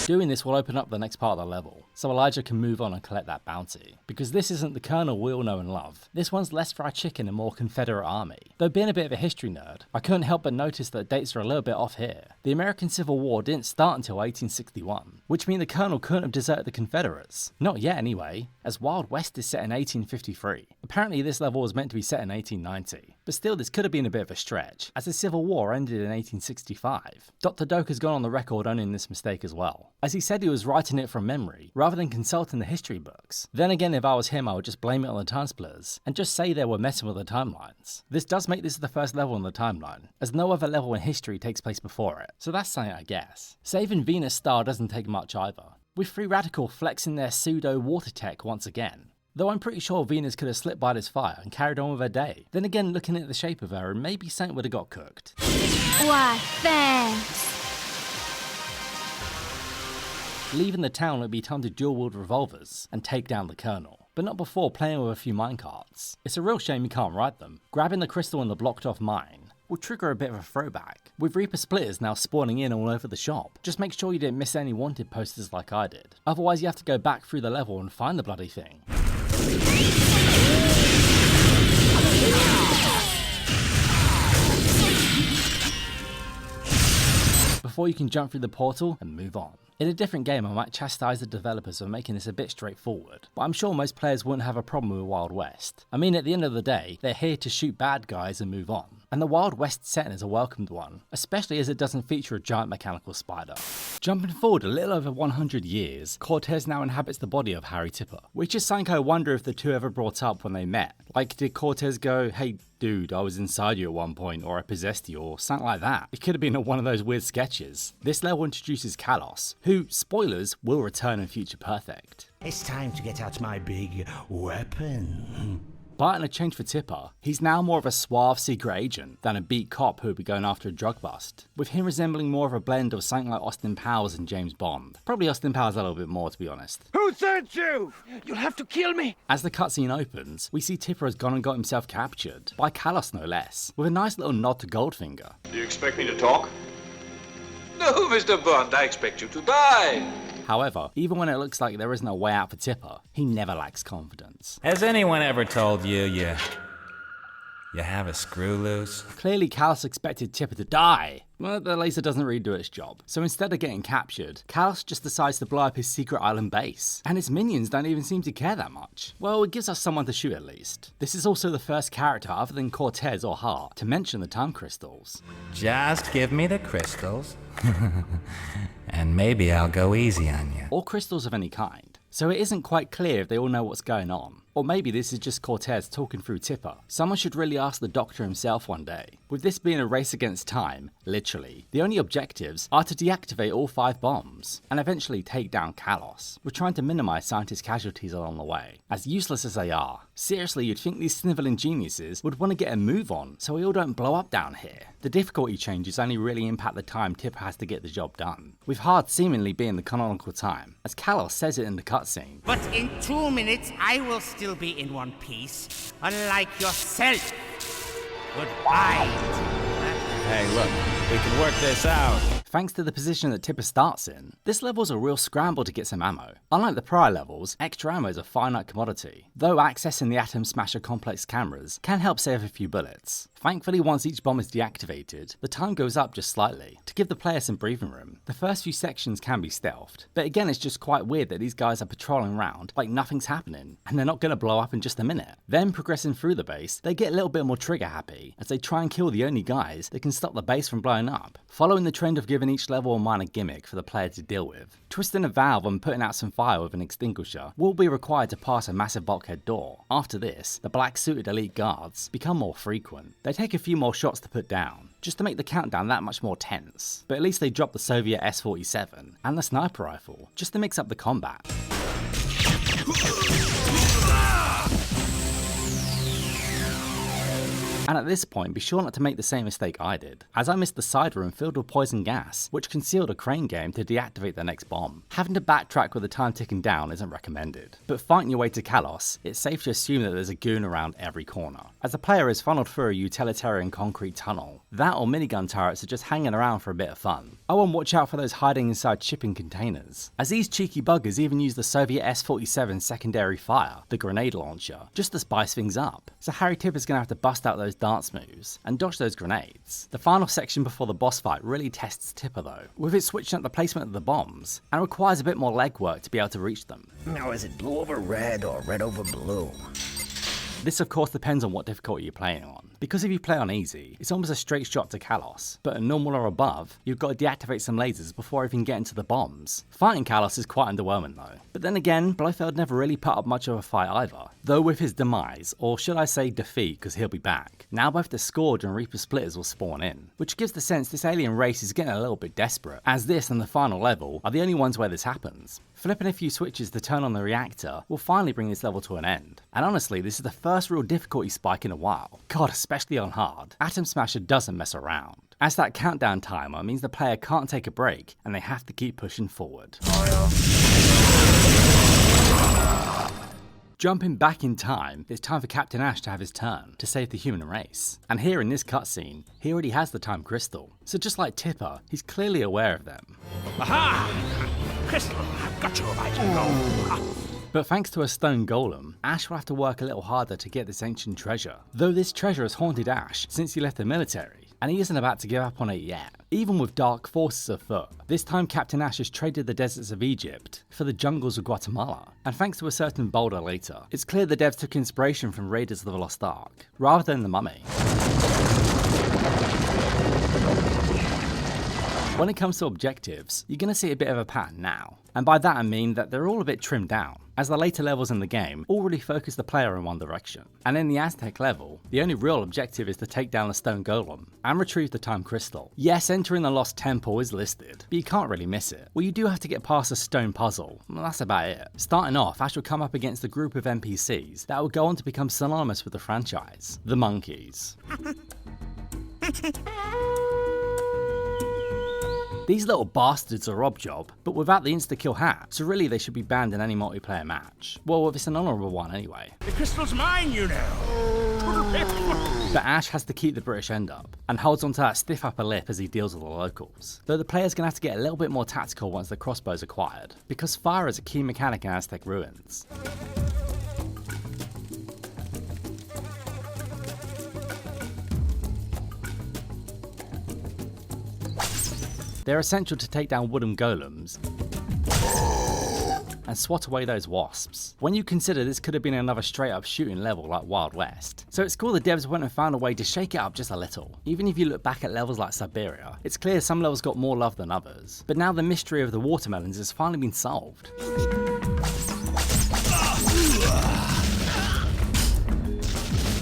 Doing this will open up the next part of the level, so Elijah can move on and collect that bounty. Because this isn't the Colonel we all know and love. This one's less fried chicken and more Confederate army. Though being a bit of a history nerd, I couldn't help but notice that dates are a little bit off here. The American Civil War didn't start until 1861, which means the Colonel couldn't have deserted the Confederates. Not yet anyway, as Wild West is set in 1853. Apparently this level was meant to be set in 1890, but still this could have been a bit of a stretch, as the Civil War ended in 1865. Dr. Doak has gone on the record owning this mistake as well, as he said he was writing it from memory, rather than consulting the history books. Then again, if I was him, I would just blame it on the TimeSplitters, and just say they were messing with the timelines. This does make this the first level in the timeline, as no other level in history takes place before it, so that's something I guess. Saving Venus Star doesn't take much either. with Free Radical flexing their pseudo water tech once again. Though I'm pretty sure Venus could have slipped by this fire and carried on with her day. Then again, looking at the shape of her, maybe something would have got cooked. Why, thanks. Leaving the town would be time to dual-wield revolvers and take down the Colonel, but not before playing with a few minecarts. It's a real shame you can't ride them. Grabbing the crystal in the blocked-off mine will trigger a bit of a throwback, with Reaper Splitters now spawning in all over the shop. Just make sure you didn't miss any wanted posters like I did. Otherwise you have to go back through the level and find the bloody thing. Before you can jump through the portal and move on. In a different game I might chastise the developers for making this a bit straightforward, but I'm sure most players wouldn't have a problem with Wild West. I mean, at the end of the day, they're here to shoot bad guys and move on. And the Wild West setting is a welcomed one, especially as it doesn't feature a giant mechanical spider. Jumping forward a little over 100 years, Cortez now inhabits the body of Harry Tipper, which is something I wonder if the two ever brought up when they met. Like, did Cortez go, "Hey dude, I was inside you at one point," or "I possessed you," or something like that? It could have been one of those weird sketches. This level introduces Kalos, who, spoilers, will return in Future Perfect. It's time to get out my big weapon. But in a change for Tipper, he's now more of a suave secret agent than a beat cop who would be going after a drug bust, with him resembling more of a blend of something like Austin Powers and James Bond. Probably Austin Powers a little bit more, to be honest. Who sent you? You'll have to kill me. As the cutscene opens, we see Tipper has gone and got himself captured, by Kalos no less, with a nice little nod to Goldfinger. Do you expect me to talk? No, Mr. Bond, I expect you to die. However, even when it looks like there isn't a way out for Tipper, he never lacks confidence. Has anyone ever told you you have a screw loose? Clearly Kalos expected Tipper to die. Well, the laser doesn't really do its job. So instead of getting captured, Kalos just decides to blow up his secret island base. And his minions don't even seem to care that much. Well, it gives us someone to shoot at least. This is also the first character other than Cortez or Hart to mention the time crystals. Just give me the crystals. And maybe I'll go easy on you. Or crystals of any kind. So it isn't quite clear if they all know what's going on. Or maybe this is just Cortez talking through Tipper. Someone should really ask the Doctor himself one day. With this being a race against time, literally, the only objectives are to deactivate all 5 bombs, and eventually take down Kalos. We're trying to minimize scientist casualties along the way, as useless as they are. Seriously, you'd think these snivelling geniuses would want to get a move on, so we all don't blow up down here. The difficulty changes only really impact the time Tipper has to get the job done, with hard seemingly being the canonical time, as Kalos says it in the cutscene. But in 2 minutes, I will still be in one piece, unlike yourself. Goodbye. Hey, look, we can work this out. Thanks to the position that Tipper starts in, this level's a real scramble to get some ammo. Unlike the prior levels, extra ammo is a finite commodity, though accessing the Atom Smasher complex cameras can help save a few bullets. Thankfully, once each bomb is deactivated, the time goes up just slightly, to give the player some breathing room. The first few sections can be stealthed, but again it's just quite weird that these guys are patrolling around like nothing's happening, and they're not going to blow up in just a minute. Then progressing through the base, they get a little bit more trigger happy, as they try and kill the only guys that can stop the base from blowing up, following the trend of giving each level a minor gimmick for the player to deal with. Twisting a valve and putting out some fire with an extinguisher will be required to pass a massive bulkhead door. After this, the black suited elite guards become more frequent. They take a few more shots to put down, just to make the countdown that much more tense, but at least they drop the Soviet S-47 and the sniper rifle, just to mix up the combat. And at this point, be sure not to make the same mistake I did, as I missed the side room filled with poison gas, which concealed a crane game to deactivate the next bomb. Having to backtrack with the time ticking down isn't recommended, but fighting your way to Kalos, it's safe to assume that there's a goon around every corner, as the player is funneled through a utilitarian concrete tunnel. That or minigun turrets are just hanging around for a bit of fun. Oh, and watch out for those hiding inside shipping containers, as these cheeky buggers even use the Soviet S-47 secondary fire, the grenade launcher, just to spice things up. So Harry Tipper's gonna have to bust out those dance moves and dodge those grenades. The final section before the boss fight really tests Tipper though, with it switching up the placement of the bombs, and requires a bit more legwork to be able to reach them. Now is it blue over red or red over blue? This of course depends on what difficulty you're playing on, because if you play on easy, it's almost a straight shot to Kalos, but in normal or above, you've got to deactivate some lasers before even getting to the bombs. Fighting Kalos is quite underwhelming though. But then again, Blofeld never really put up much of a fight either, though with his demise, or should I say defeat because he'll be back, now both the Scourge and Reaper Splitters will spawn in, which gives the sense this alien race is getting a little bit desperate, as this and the final level are the only ones where this happens. Flipping a few switches to turn on the reactor will finally bring this level to an end. And honestly, this is the first real difficulty spike in a while. God, especially on hard. Atom Smasher doesn't mess around, as that countdown timer means the player can't take a break and they have to keep pushing forward. Jumping back in time, it's time for Captain Ash to have his turn to save the human race. And here in this cutscene, he already has the time crystal. So just like Tipper, he's clearly aware of them. Aha! Crystal, I've got you right to go. But thanks to a stone golem, Ash will have to work a little harder to get this ancient treasure. Though this treasure has haunted Ash since he left the military, and he isn't about to give up on it yet, even with dark forces afoot. This time Captain Ash has traded the deserts of Egypt for the jungles of Guatemala, and thanks to a certain boulder later, it's clear the devs took inspiration from Raiders of the Lost Ark, rather than the Mummy. When it comes to objectives, you're going to see a bit of a pattern now, and by that I mean that they're all a bit trimmed down, as the later levels in the game all really focus the player in one direction. And in the Aztec level, the only real objective is to take down the stone golem and retrieve the time crystal. Yes, entering the lost temple is listed, but you can't really miss it. Well, you do have to get past a stone puzzle, well, that's about it. Starting off, Ash will come up against a group of NPCs that will go on to become synonymous with the franchise, the monkeys. These little bastards are odd job, but without the insta-kill hat, so really they should be banned in any multiplayer match. Well, if it's an honourable one anyway. The crystal's mine, you know. But Ash has to keep the British end up, and holds onto that stiff upper lip as he deals with the locals. Though the player's gonna have to get a little bit more tactical once the crossbow's acquired, because fire is a key mechanic in Aztec ruins. They're essential to take down wooden golems and swat away those wasps. When you consider this could have been another straight up shooting level like Wild West. So it's cool the devs went and found a way to shake it up just a little. Even if you look back at levels like Siberia, it's clear some levels got more love than others. But now the mystery of the watermelons has finally been solved.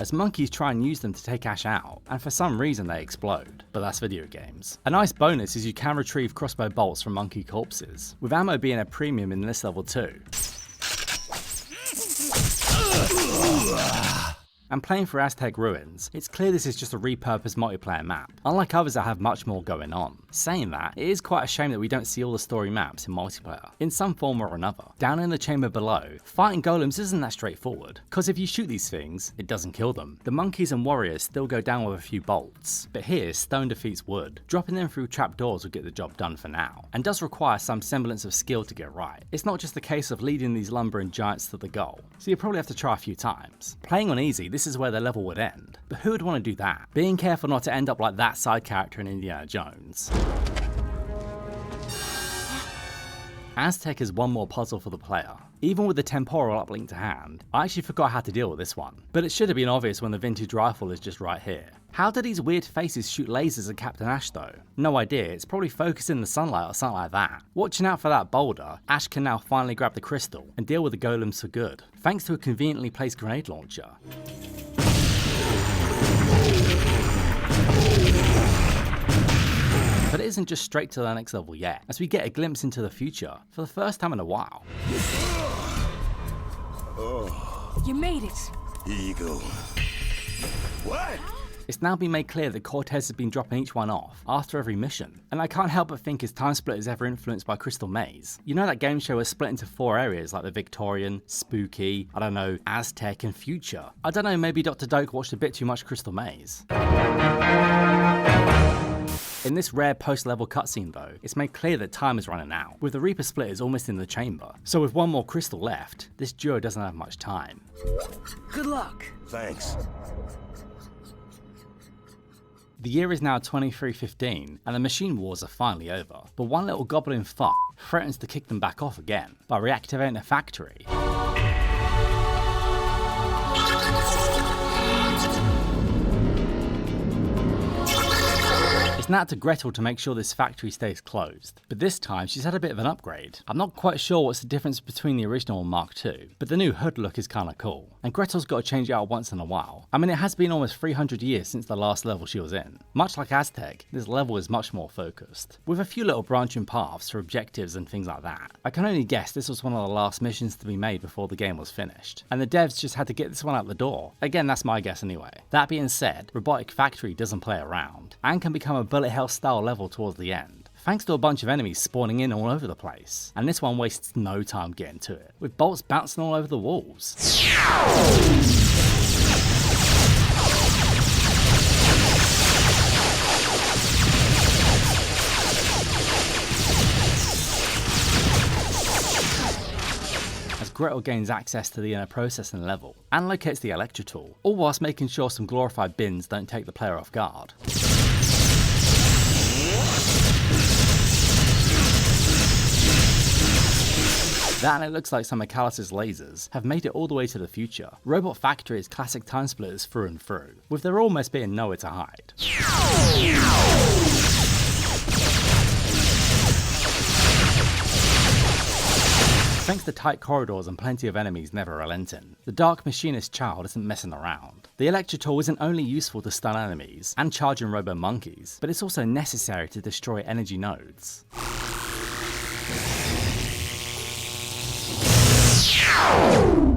As monkeys try and use them to take Ash out, and for some reason they explode, but that's video games. A nice bonus is you can retrieve crossbow bolts from monkey corpses, with ammo being a premium in this level too. And playing for Aztec Ruins, it's clear this is just a repurposed multiplayer map, unlike others that have much more going on. Saying that, it is quite a shame that we don't see all the story maps in multiplayer, in some form or another. Down in the chamber below, fighting golems isn't that straightforward, cause if you shoot these things, it doesn't kill them. The monkeys and warriors still go down with a few bolts, but here stone defeats wood. Dropping them through trapdoors will get the job done for now, and does require some semblance of skill to get right. It's not just a case of leading these lumbering giants to the goal, so you probably have to try a few times. Playing on easy, this is where the level would end, but who would want to do that? Being careful not to end up like that side character in Indiana Jones. Aztec is one more puzzle for the player. Even with the temporal uplink to hand, I actually forgot how to deal with this one, but it should have been obvious when the vintage rifle is just right here. How do these weird faces shoot lasers at Captain Ash though? No idea, it's probably focused in the sunlight or something like that. Watching out for that boulder, Ash can now finally grab the crystal and deal with the golems for good, thanks to a conveniently placed grenade launcher. But it isn't just straight to the next level yet, as we get a glimpse into the future for the first time in a while. You made it. Here you go. What? It's now been made clear that Cortez has been dropping each one off after every mission, and I can't help but think is TimeSplitters ever influenced by Crystal Maze? You know that game show was split into 4 areas like the Victorian, Spooky, I don't know, Aztec and Future. I don't know, maybe Dr. Doke watched a bit too much Crystal Maze. In this rare post-level cutscene though, it's made clear that time is running out, with the Reaper splitters almost in the chamber. So with one more crystal left, this duo doesn't have much time. Good luck. Thanks. The year is now 2315, and the machine wars are finally over, but one little goblin fuck threatens to kick them back off again by reactivating a factory. It's now up to Gretel to make sure this factory stays closed, but this time she's had a bit of an upgrade. I'm not quite sure what's the difference between the original and Mark II, but the new hood look is kinda cool, and Gretel's got to change it out once in a while. I mean, it has been almost 300 years since the last level she was in. Much like Aztec, this level is much more focused, with a few little branching paths for objectives and things like that. I can only guess this was one of the last missions to be made before the game was finished, and the devs just had to get this one out the door. Again, that's my guess anyway. That being said, Robotic Factory doesn't play around, and can become a bullet hell style level towards the end, thanks to a bunch of enemies spawning in all over the place, and this one wastes no time getting to it, with bolts bouncing all over the walls. Gretel gains access to the inner processing level, and locates the Electro tool, all whilst making sure some glorified bins don't take the player off guard. That, and it looks like some of Callus's lasers have made it all the way to the future. Robot Factory is classic TimeSplitters through and through, with there almost being nowhere to hide. Thanks to tight corridors and plenty of enemies never relenting, the Dark Machinist child isn't messing around. The Electro tool isn't only useful to stun enemies and charging robo monkeys, but it's also necessary to destroy energy nodes.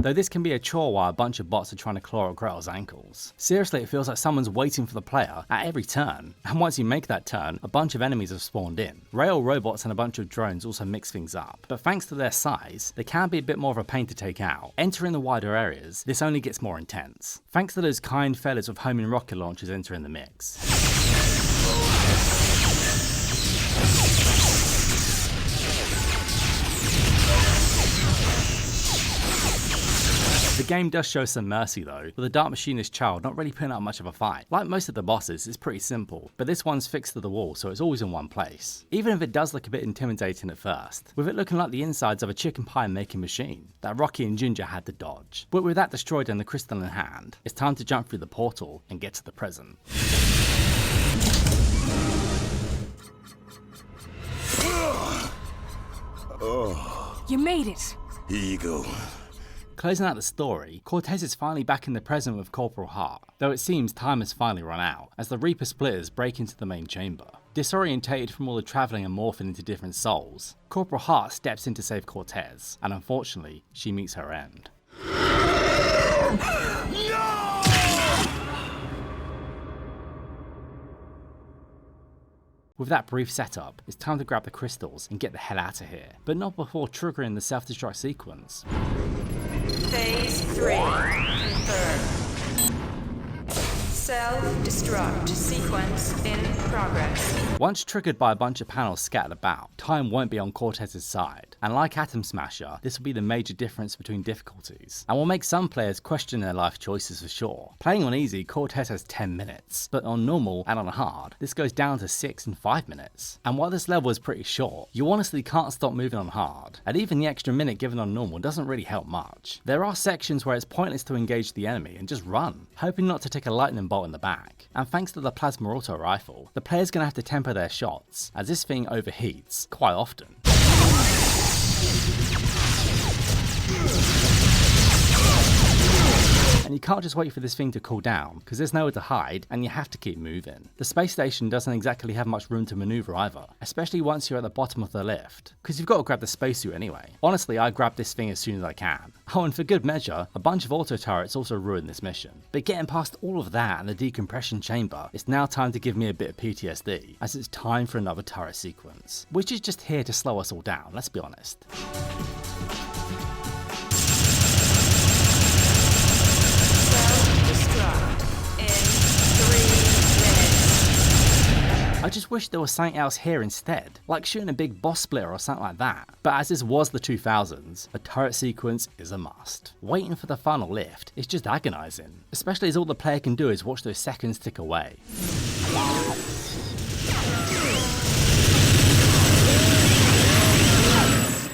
Though this can be a chore while a bunch of bots are trying to claw at Gretel's ankles. Seriously, it feels like someone's waiting for the player at every turn, and once you make that turn, a bunch of enemies have spawned in. Rail robots and a bunch of drones also mix things up, but thanks to their size, they can be a bit more of a pain to take out. Entering the wider areas, this only gets more intense, thanks to those kind fellas with homing rocket launchers entering the mix. The game does show some mercy though, with the Dark Machinist child not really putting up much of a fight. Like most of the bosses, it's pretty simple, but this one's fixed to the wall so it's always in one place. Even if it does look a bit intimidating at first, with it looking like the insides of a chicken pie making machine that Rocky and Ginger had to dodge. But with that destroyed and the crystal in hand, it's time to jump through the portal and get to the present. You made it! Here you go. Closing out the story, Cortez is finally back in the present with Corporal Hart, though it seems time has finally run out, as the Reaper splitters break into the main chamber. Disorientated from all the travelling and morphing into different souls, Corporal Hart steps in to save Cortez, and unfortunately, she meets her end. With that brief setup, it's time to grab the crystals and get the hell out of here, but not before triggering the self-destruct sequence. Phase 3. Confirmed. Self-destruct sequence in progress. Once triggered by a bunch of panels scattered about, time won't be on Cortez's side, and like Atom Smasher, this will be the major difference between difficulties, and will make some players question their life choices for sure. Playing on easy, Cortez has 10 minutes, but on normal and on hard, this goes down to 6 and 5 minutes. And while this level is pretty short, you honestly can't stop moving on hard, and even the extra minute given on normal doesn't really help much. There are sections where it's pointless to engage the enemy and just run, hoping not to take a lightning bolt in the back. And thanks to the plasma auto rifle, the player's gonna have to temper their shots, as this thing overheats quite often. And you can't just wait for this thing to cool down, because there's nowhere to hide and you have to keep moving. The space station doesn't exactly have much room to maneuver either, especially once you're at the bottom of the lift, because you've got to grab the spacesuit anyway. Honestly, I grab this thing as soon as I can. Oh, and for good measure, a bunch of auto turrets also ruin this mission. But getting past all of that and the decompression chamber, it's now time to give me a bit of PTSD, as it's time for another turret sequence, which is just here to slow us all down, let's be honest. I just wish there was something else here instead, like shooting a big boss splitter or something like that. But as this was the 2000s, a turret sequence is a must. Waiting for the final lift is just agonising, especially as all the player can do is watch those seconds tick away.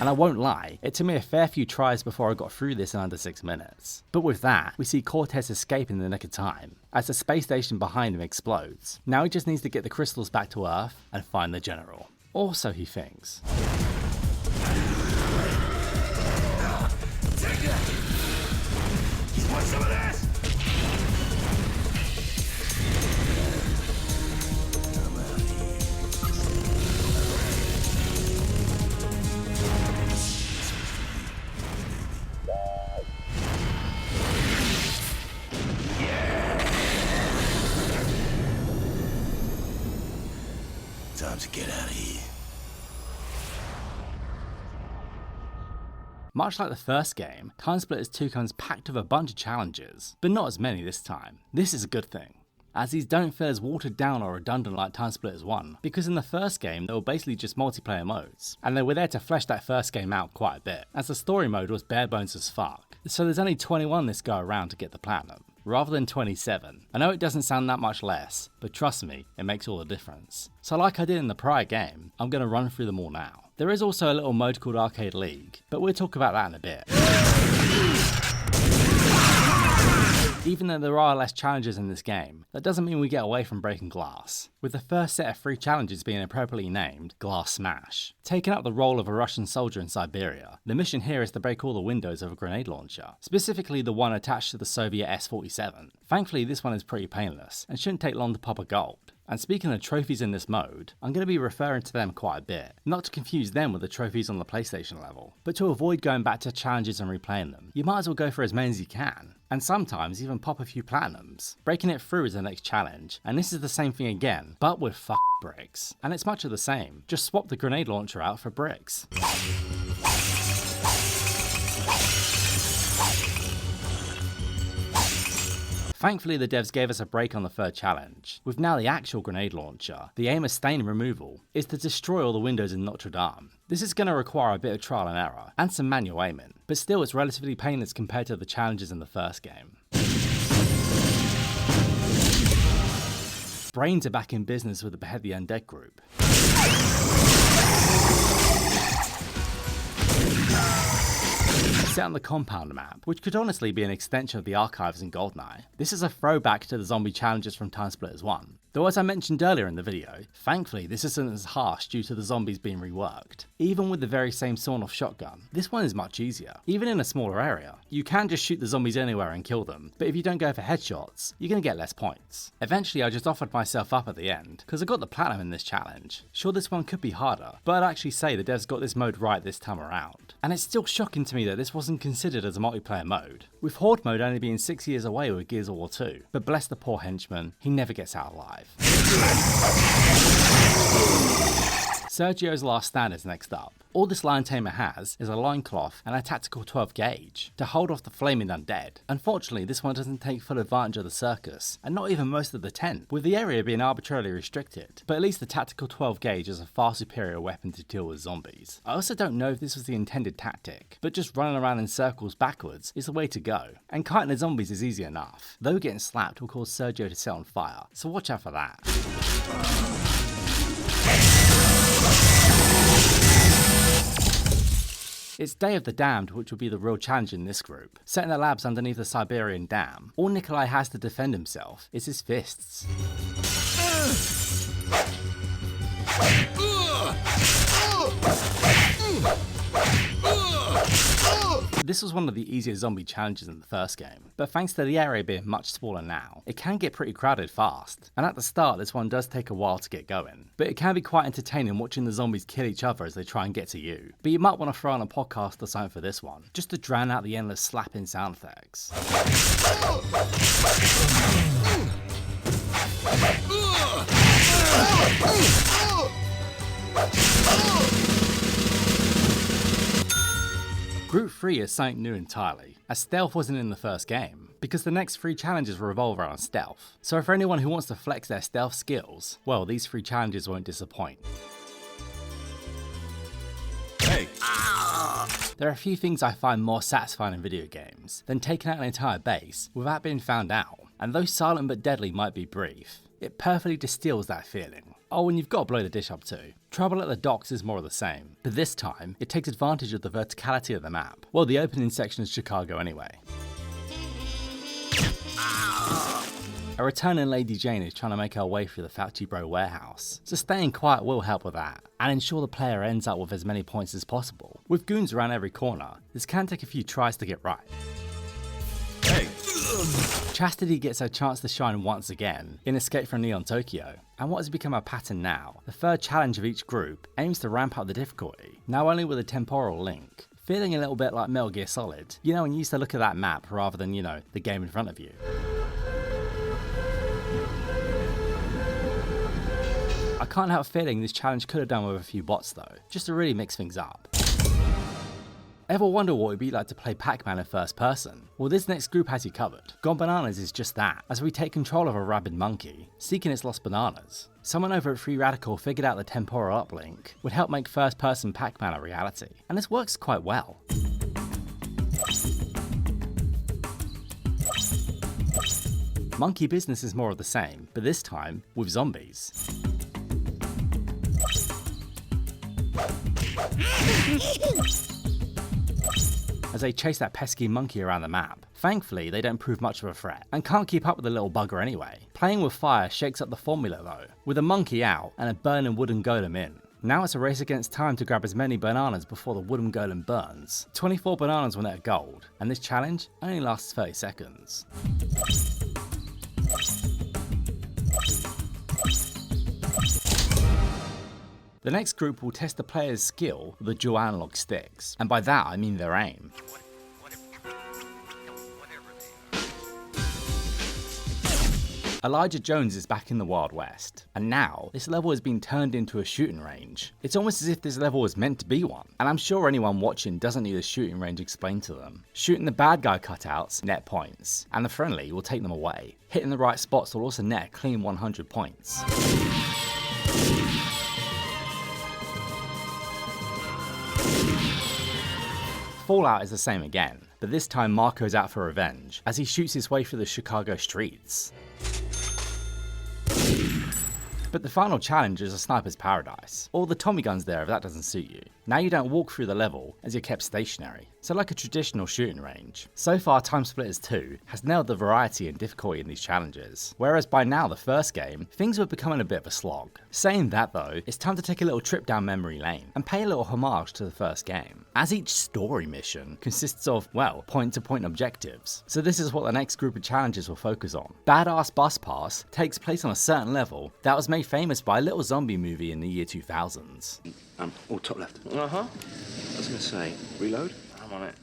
And I won't lie, it took me a fair few tries before I got through this in under 6 minutes. But with that, we see Cortez escape in the nick of time, as the space station behind him explodes. Now he just needs to get the crystals back to Earth and find the general. Or so he thinks. Want some of this? Time to get out of here. Much like the first game, TimeSplitters 2 comes packed with a bunch of challenges, but not as many this time. This is a good thing, as these don't feel as watered down or redundant like TimeSplitters 1, because in the first game they were basically just multiplayer modes, and they were there to flesh that first game out quite a bit, as the story mode was bare bones as fuck. So there's only 21 this go around to get the platinum, rather than 27. I know it doesn't sound that much less, but trust me, it makes all the difference. So like I did in the prior game, I'm going to run through them all now. There is also a little mode called Arcade League, but we'll talk about that in a bit. Even though there are less challenges in this game, that doesn't mean we get away from breaking glass, with the first set of 3 challenges being appropriately named Glass Smash. Taking up the role of a Russian soldier in Siberia, the mission here is to break all the windows of a grenade launcher, specifically the one attached to the Soviet S-47. Thankfully this one is pretty painless, and shouldn't take long to pop a gold. And speaking of trophies in this mode, I'm going to be referring to them quite a bit, not to confuse them with the trophies on the PlayStation level, but to avoid going back to challenges and replaying them, you might as well go for as many as you can, and sometimes even pop a few platinums. Breaking it through is the next challenge, and this is the same thing again, but with bricks. And it's much of the same, just swap the grenade launcher out for bricks. Thankfully the devs gave us a break on the third challenge. With now the actual grenade launcher, the aim of stain removal is to destroy all the windows in Notre Dame. This is going to require a bit of trial and error, and some manual aiming, but still it's relatively painless compared to the challenges in the first game. Brains are back in business with the Behead the Undead group. Set on the compound map, which could honestly be an extension of the archives in GoldenEye. This is a throwback to the zombie challenges from TimeSplitters 1. Though as I mentioned earlier in the video, thankfully this isn't as harsh due to the zombies being reworked. Even with the very same sawn-off shotgun, this one is much easier, even in a smaller area. You can just shoot the zombies anywhere and kill them, but if you don't go for headshots, you're going to get less points. Eventually I just offered myself up at the end, because I got the platinum in this challenge. Sure, this one could be harder, but I'd actually say the devs got this mode right this time around. And it's still shocking to me that this wasn't considered as a multiplayer mode, with Horde mode only being 6 years away with Gears of War 2, but bless the poor henchman, he never gets out alive. Sergio's Last Stand is next up. All this Lion Tamer has is a loincloth and a tactical 12 gauge to hold off the flaming undead. Unfortunately, this one doesn't take full advantage of the circus, and not even most of the tent, with the area being arbitrarily restricted. But at least the tactical 12 gauge is a far superior weapon to deal with zombies. I also don't know if this was the intended tactic, but just running around in circles backwards is the way to go. And kiting the zombies is easy enough, though getting slapped will cause Sergio to set on fire, so watch out for that. It's Day of the Damned which will be the real challenge in this group. Set in the labs underneath the Siberian Dam, all Nikolai has to defend himself is his fists. This was one of the easier zombie challenges in the first game, but thanks to the area being much smaller now, it can get pretty crowded fast, and at the start this one does take a while to get going, but it can be quite entertaining watching the zombies kill each other as they try and get to you. But you might want to throw on a podcast or something for this one, just to drown out the endless slapping sound effects. Group 3 is something new entirely, as stealth wasn't in the first game, because the next 3 challenges revolve around stealth. So for anyone who wants to flex their stealth skills, well, these 3 challenges won't disappoint. Hey! There are a few things I find more satisfying in video games than taking out an entire base without being found out, and though silent but deadly might be brief, it perfectly distills that feeling. Oh, and you've got to blow the dish up too. Trouble at the Docks is more of the same, but this time, it takes advantage of the verticality of the map. Well, the opening section is Chicago anyway. A returning Lady Jane is trying to make her way through the Fauci Bro warehouse, so staying quiet will help with that, and ensure the player ends up with as many points as possible. With goons around every corner, this can take a few tries to get right. Hey. Chastity gets her chance to shine once again in Escape from Neon Tokyo, and what has become a pattern now, the third challenge of each group aims to ramp up the difficulty, now only with a temporal link, feeling a little bit like Metal Gear Solid, you know, when you used to look at that map rather than, you know, the game in front of you. I can't help feeling this challenge could have done with a few bots though, just to really mix things up. Ever wonder what it would be like to play Pac-Man in first person? Well, this next group has you covered. Gone Bananas is just that, as we take control of a rabid monkey, seeking its lost bananas. Someone over at Free Radical figured out the temporal uplink would help make first person Pac-Man a reality, and this works quite well. Monkey Business is more of the same, but this time with zombies. As they chase that pesky monkey around the map. Thankfully, they don't prove much of a threat, and can't keep up with the little bugger anyway. Playing with fire shakes up the formula though, with a monkey out and a burning wooden golem in. Now it's a race against time to grab as many bananas before the wooden golem burns. 24 bananas will net a gold, and this challenge only lasts 30 seconds. The next group will test the player's skill with the dual analog sticks, and by that I mean their aim. Elijah Jones is back in the Wild West, and now this level has been turned into a shooting range. It's almost as if this level was meant to be one, and I'm sure anyone watching doesn't need a shooting range explained to them. Shooting the bad guy cutouts net points, and the friendly will take them away. Hitting the right spots will also net a clean 100 points. Fallout is the same again, but this time Marco's out for revenge, as he shoots his way through the Chicago streets. But the final challenge is a sniper's paradise. All the Tommy guns there if that doesn't suit you. Now you don't walk through the level, as you're kept stationary. So like a traditional shooting range. So far TimeSplitters 2 has nailed the variety and difficulty in these challenges, whereas by now the first game, things were becoming a bit of a slog. Saying that though, it's time to take a little trip down memory lane, and pay a little homage to the first game, as each story mission consists of, well, point-to-point objectives. So this is what the next group of challenges will focus on. Badass Bus Pass takes place on a certain level that was made famous by a little zombie movie in the year 2000s. All top left. I was going to say, reload? I'm on it.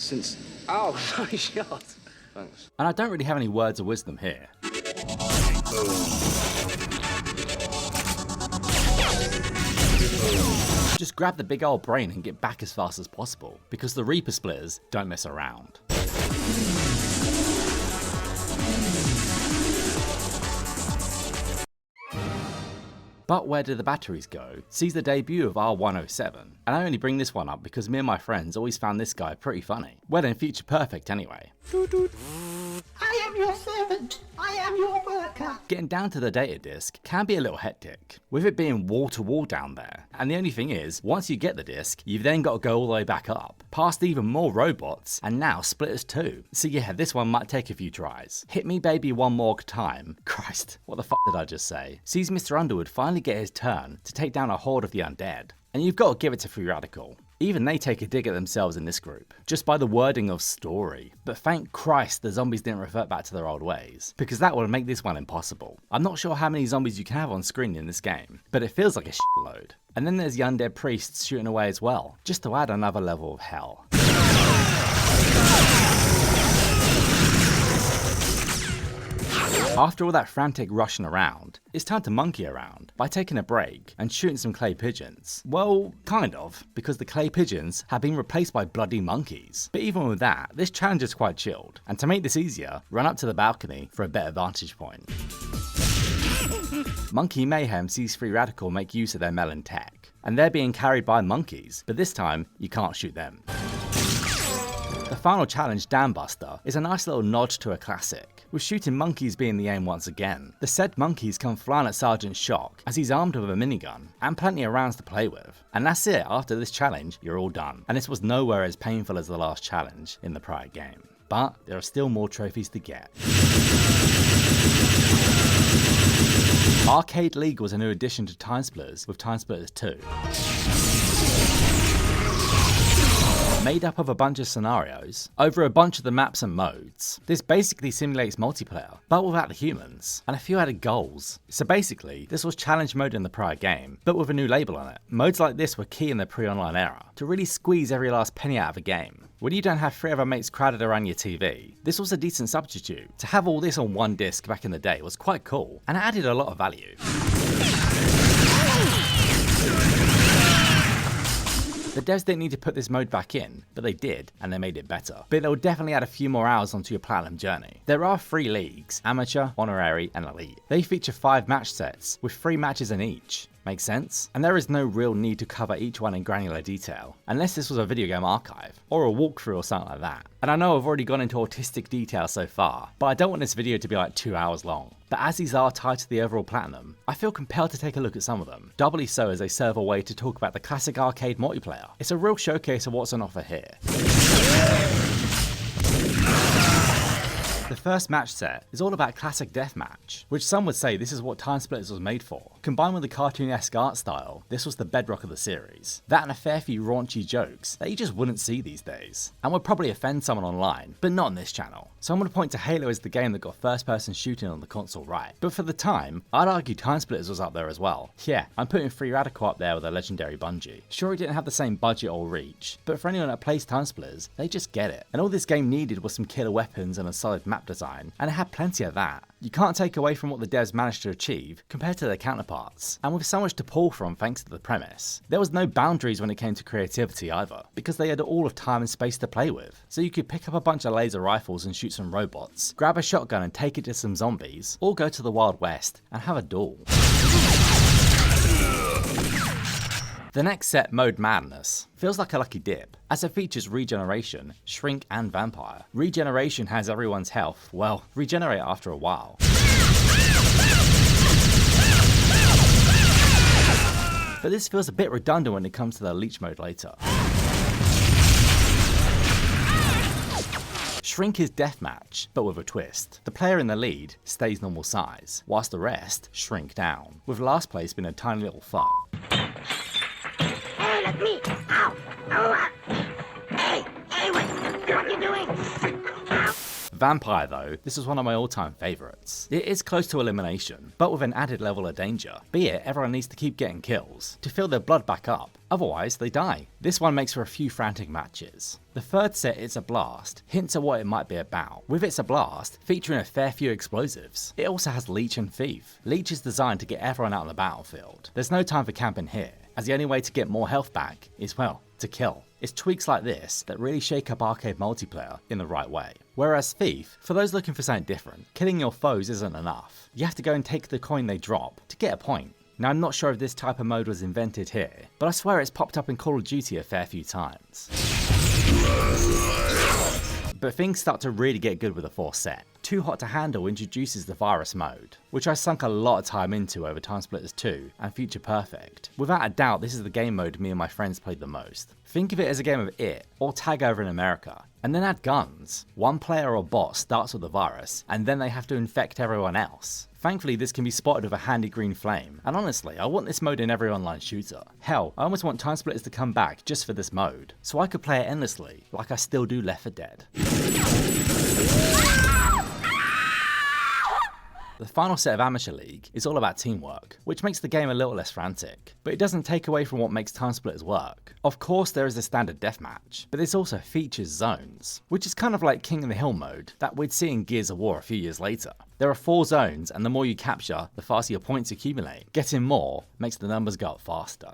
Since... Oh, nice shot. Thanks. And I don't really have any words of wisdom here. Just grab the big old brain and get back as fast as possible, because the Reaper Splitters don't mess around. But Where Did the Batteries Go sees the debut of R107, and I only bring this one up because me and my friends always found this guy pretty funny. Well then, feature perfect anyway. I am your servant. I am your worker. Getting down to the data disk can be a little hectic, with it being wall to wall down there. And the only thing is, once you get the disk, you've then got to go all the way back up, past even more robots, and now Splitters 2. So yeah, this one might take a few tries. Hit Me Baby One More Time. Christ, what the fuck did I just say? Sees Mr. Underwood finally get his turn to take down a horde of the undead. And you've got to give it to Free Radical. Even they take a dig at themselves in this group, just by the wording of story. But thank Christ the zombies didn't revert back to their old ways, because that would make this one impossible. I'm not sure how many zombies you can have on screen in this game, but it feels like a shitload. And then there's the undead priests shooting away as well, just to add another level of hell. After all that frantic rushing around, it's time to monkey around by taking a break and shooting some clay pigeons. Well, kind of, because the clay pigeons have been replaced by bloody monkeys. But even with that, this challenge is quite chilled, and to make this easier, run up to the balcony for a better vantage point. Monkey Mayhem sees Free Radical make use of their melon tech, and they're being carried by monkeys, but this time you can't shoot them. The final challenge, Dam Buster, is a nice little nod to a classic, with shooting monkeys being the aim once again. The said monkeys come flying at Sergeant Shock as he's armed with a minigun and plenty of rounds to play with. And that's it, after this challenge, you're all done. And this was nowhere as painful as the last challenge in the prior game. But there are still more trophies to get. Arcade League was a new addition to TimeSplitters with TimeSplitters 2. Made up of a bunch of scenarios over a bunch of the maps and modes. This basically simulates multiplayer, but without the humans, and a few added goals. So basically, this was challenge mode in the prior game, but with a new label on it. Modes like this were key in the pre-online era, to really squeeze every last penny out of a game. When you don't have 3 other mates crowded around your TV, this was a decent substitute. To have all this on one disc back in the day was quite cool, and it added a lot of value. The devs didn't need to put this mode back in, but they did, and they made it better. But they'll definitely add a few more hours onto your platinum journey. There are 3 leagues: Amateur, Honorary, and Elite. They feature 5 match sets, with 3 matches in each. Make sense? And there is no real need to cover each one in granular detail, unless this was a video game archive, or a walkthrough or something like that. And I know I've already gone into autistic detail so far, but I don't want this video to be like 2 hours long. But as these are tied to the overall platinum, I feel compelled to take a look at some of them, doubly so as they serve a way to talk about the classic arcade multiplayer. It's a real showcase of what's on offer here. The first match set is all about classic deathmatch, which some would say this is what TimeSplitters was made for. Combined with the cartoon-esque art style, this was the bedrock of the series. That and a fair few raunchy jokes that you just wouldn't see these days, and would probably offend someone online, but not on this channel. So I'm going to point to Halo as the game that got first-person shooting on the console right. But for the time, I'd argue TimeSplitters was up there as well. Yeah, I'm putting Free Radical up there with a legendary Bungie. Sure, it didn't have the same budget or reach, but for anyone that plays TimeSplitters, they just get it. And all this game needed was some killer weapons and a solid map design, and it had plenty of that. You can't take away from what the devs managed to achieve compared to their counterparts, and with so much to pull from thanks to the premise. There was no boundaries when it came to creativity either, because they had all of time and space to play with. So you could pick up a bunch of laser rifles and shoot some robots, grab a shotgun and take it to some zombies, or go to the Wild West and have a duel. The next set, Mode Madness, feels like a lucky dip, as it features regeneration, shrink, and vampire. Regeneration has everyone's health, well, regenerate after a while. But this feels a bit redundant when it comes to the leech mode later. Shrink is deathmatch, but with a twist. The player in the lead stays normal size, whilst the rest shrink down, with last place being a tiny little fuck. Hey, look me! Ow! Ow! Hey, what are you doing? Ow. Vampire though, this is one of my all-time favourites. It is close to elimination, but with an added level of danger. Be it, everyone needs to keep getting kills, to fill their blood back up, otherwise they die. This one makes for a few frantic matches. The third set, It's a Blast, hints at what it might be about, with It's a Blast featuring a fair few explosives. It also has Leech and Thief. Leech is designed to get everyone out on the battlefield. There's no time for camping here, as the only way to get more health back is, well, to kill. It's tweaks like this that really shake up arcade multiplayer in the right way. Whereas Thief, for those looking for something different, killing your foes isn't enough. You have to go and take the coin they drop to get a point. Now I'm not sure if this type of mode was invented here, but I swear it's popped up in Call of Duty a fair few times. But things start to really get good with the fourth set. Too Hot to Handle introduces the virus mode, which I sunk a lot of time into over TimeSplitters 2 and Future Perfect. Without a doubt, this is the game mode me and my friends played the most. Think of it as a game of It, or Tag Over in America, and then add guns. One player or bot starts with the virus, and then they have to infect everyone else. Thankfully, this can be spotted with a handy green flame, and honestly, I want this mode in every online shooter. Hell, I almost want TimeSplitters to come back just for this mode, so I could play it endlessly, like I still do Left 4 Dead. The final set of Amateur League is all about teamwork, which makes the game a little less frantic, but it doesn't take away from what makes TimeSplitters work. Of course there is the standard deathmatch, but this also features zones, which is kind of like King of the Hill mode that we'd see in Gears of War a few years later. There are 4 zones, and the more you capture, the faster your points accumulate. Getting more makes the numbers go up faster.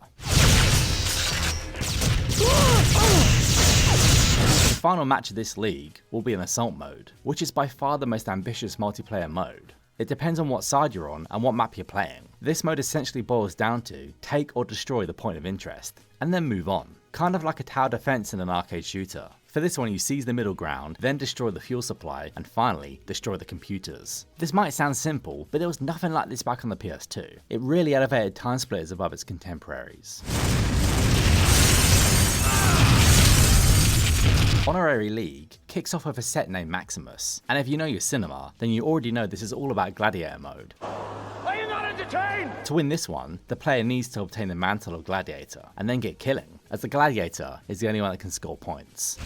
The final match of this league will be an assault mode, which is by far the most ambitious multiplayer mode. It depends on what side you're on and what map you're playing. This mode essentially boils down to take or destroy the point of interest, and then move on. Kind of like a tower defense in an arcade shooter. For this one, you seize the middle ground, then destroy the fuel supply, and finally, destroy the computers. This might sound simple, but there was nothing like this back on the PS2. It really elevated TimeSplitters above its contemporaries. Honorary League kicks off with a set named Maximus, and if you know your cinema, then you already know this is all about gladiator mode. Are you not entertained? To win this one, the player needs to obtain the mantle of gladiator, and then get killing, as the gladiator is the only one that can score points.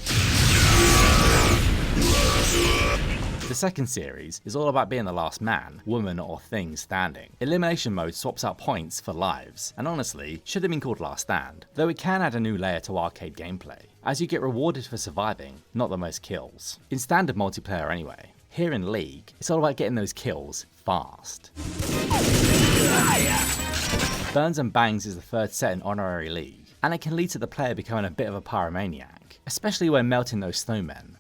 The second series is all about being the last man, woman or thing standing. Elimination mode swaps out points for lives, and honestly, should have been called Last Stand, though it can add a new layer to arcade gameplay, as you get rewarded for surviving, not the most kills. In standard multiplayer anyway. Here in League, it's all about getting those kills fast. Burns and Bangs is the third set in Honorary League, and it can lead to the player becoming a bit of a pyromaniac, especially when melting those snowmen.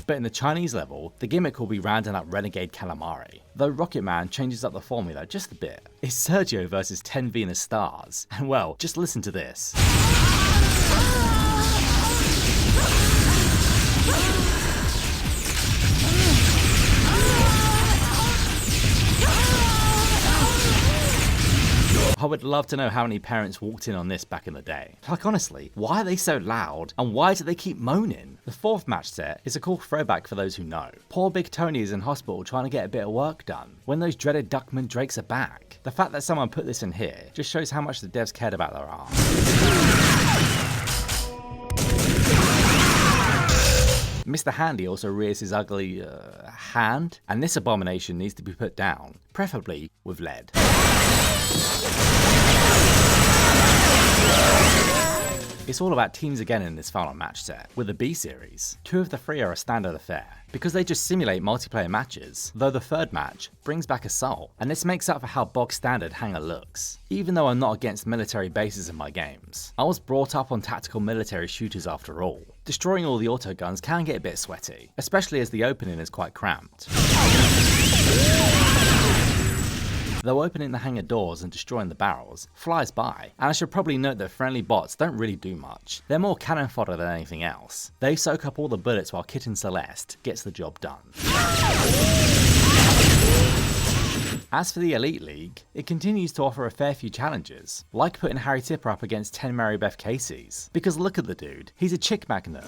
But in the Chinese level, the gimmick will be rounding up Renegade Calamari, though Rocket Man changes up the formula just a bit. It's Sergio versus 10 Venus stars, and well, just listen to this. I would love to know how many parents walked in on this back in the day. Like honestly, why are they so loud and why do they keep moaning? The fourth match set is a cool throwback for those who know. Poor Big Tony is in hospital trying to get a bit of work done when those dreaded Duckman Drakes are back. The fact that someone put this in here just shows how much the devs cared about their art. Mr. Handy also rears his ugly hand, and this abomination needs to be put down, preferably with lead. It's all about teams again in this final match set, with the B series. 2 of the 3 are a standard affair, because they just simulate multiplayer matches, though the third match brings back Assault, and this makes up for how bog standard Hangar looks. Even though I'm not against military bases in my games, I was brought up on tactical military shooters after all. Destroying all the autoguns can get a bit sweaty, especially as the opening is quite cramped. Though opening the hangar doors and destroying the barrels flies by, and I should probably note that friendly bots don't really do much. They're more cannon fodder than anything else. They soak up all the bullets while Kitten Celeste gets the job done. As for the Elite League, it continues to offer a fair few challenges, like putting Harry Tipper up against 10 Mary Beth Casey's, because look at the dude, he's a chick magnet.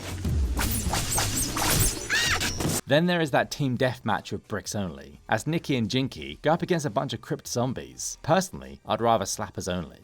Then there is that team deathmatch with bricks only, as Nikki and Jinky go up against a bunch of crypt zombies. Personally, I'd rather slappers only.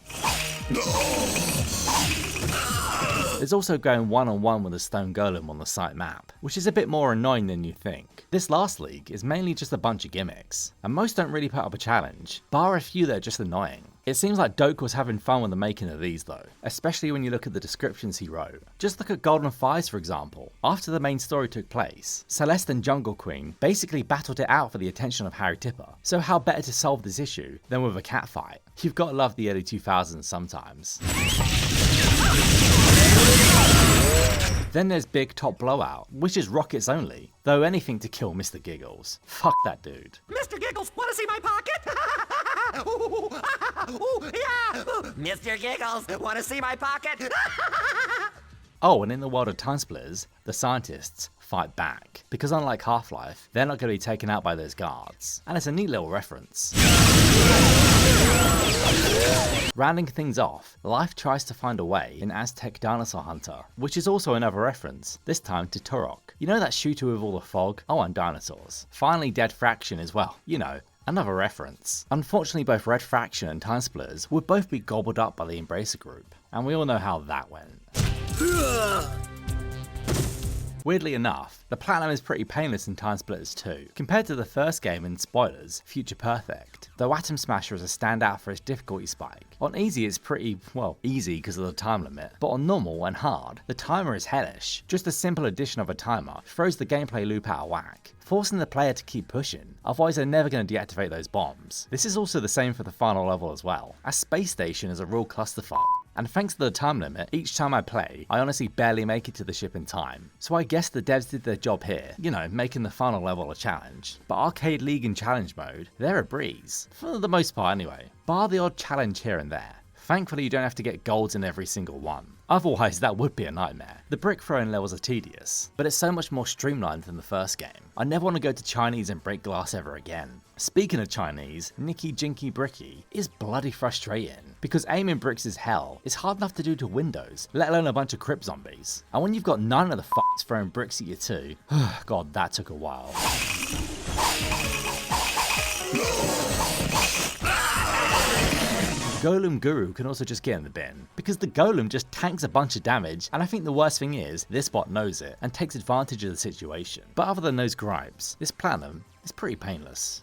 There's also going one-on-one with a stone golem on the site map, which is a bit more annoying than you think. This last league is mainly just a bunch of gimmicks, and most don't really put up a challenge, bar a few that are just annoying. It seems like Doak was having fun with the making of these though, especially when you look at the descriptions he wrote. Just look at Golden Fires for example. After the main story took place, Celeste and Jungle Queen basically battled it out for the attention of Harry Tipper, so how better to solve this issue than with a cat fight? You've got to love the early 2000s sometimes. Then there's Big Top Blowout, which is rockets only, though anything to kill Mr. Giggles. Fuck that dude. Mr. Giggles, wanna see my pocket? Ooh, yeah! Mr. Giggles, wanna see my pocket? Oh, and in the world of TimeSplitters, the scientists fight back, because unlike Half-Life, they're not going to be taken out by those guards, and it's a neat little reference. Rounding things off, Life tries to find a way in Aztec Dinosaur Hunter, which is also another reference, this time to Turok. You know that shooter with all the fog? Oh, and dinosaurs. Finally Dead Fraction as well, you know, another reference. Unfortunately, both Red Fraction and TimeSplitters would both be gobbled up by the Embracer Group, and we all know how that went. Weirdly enough, the platinum is pretty painless in TimeSplitters 2, compared to the first game in spoilers, Future Perfect, though Atom Smasher is a standout for its difficulty spike. On easy it's pretty, well, easy because of the time limit, but on normal and hard, the timer is hellish. Just a simple addition of a timer throws the gameplay loop out of whack, forcing the player to keep pushing, otherwise they're never going to deactivate those bombs. This is also the same for the final level as well, as Space Station is a real clusterfuck. And thanks to the time limit, each time I play, I honestly barely make it to the ship in time. So I guess the devs did their job here, you know, making the final level a challenge. But Arcade League and Challenge mode, they're a breeze. For the most part anyway, bar the odd challenge here and there. Thankfully you don't have to get golds in every single one. Otherwise, that would be a nightmare. The brick throwing levels are tedious, but it's so much more streamlined than the first game. I never want to go to Chinese and break glass ever again. Speaking of Chinese, Nicky Jinky Bricky is bloody frustrating, because aiming bricks is hell. It's hard enough to do to windows, let alone a bunch of crypt zombies. And when you've got none of the f***s throwing bricks at you too, god, that took a while. Golem Guru can also just get in the bin, because the Golem just tanks a bunch of damage, and I think the worst thing is, this bot knows it and takes advantage of the situation. But other than those gripes, this Platinum is pretty painless.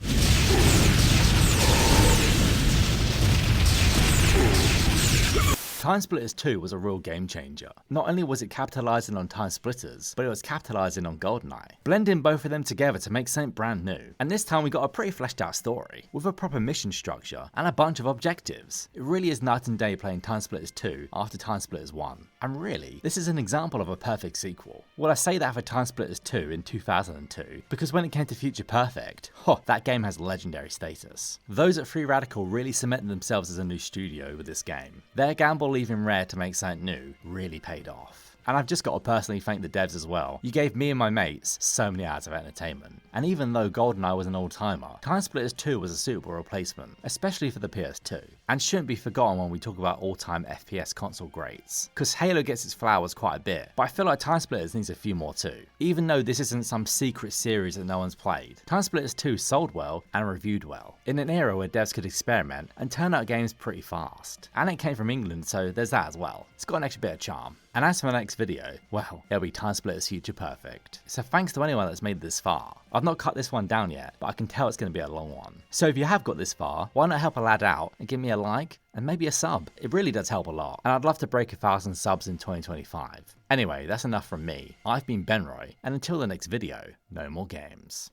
TimeSplitters 2 was a real game changer. Not only was it capitalizing on TimeSplitters, but it was capitalizing on GoldenEye, blending both of them together to make something brand new. And this time we got a pretty fleshed out story, with a proper mission structure and a bunch of objectives. It really is night and day playing TimeSplitters 2 after TimeSplitters 1. And really, this is an example of a perfect sequel. Well, I say that for TimeSplitters 2 in 2002, because when it came to Future Perfect, that game has legendary status. Those at Free Radical really cemented themselves as a new studio with this game. Their gamble leaving Rare to make something new really paid off. And I've just got to personally thank the devs as well. You gave me and my mates so many hours of entertainment. And even though GoldenEye was an old-timer, TimeSplitters 2 was a suitable replacement, especially for the PS2. And shouldn't be forgotten when we talk about all-time FPS console greats. Cause Halo gets its flowers quite a bit, but I feel like TimeSplitters needs a few more too. Even though this isn't some secret series that no one's played, TimeSplitters 2 sold well and reviewed well, in an era where devs could experiment and turn out games pretty fast. And it came from England, so there's that as well. It's got an extra bit of charm. And as for my next video, well, it'll be TimeSplitters Future Perfect. So thanks to anyone that's made it this far. I've not cut this one down yet, but I can tell it's going to be a long one. So if you have got this far, why not help a lad out and give me a like and maybe a sub? It really does help a lot, and I'd love to break 1,000 subs in 2025. Anyway, that's enough from me. I've been Benroy, and until the next video, no more games.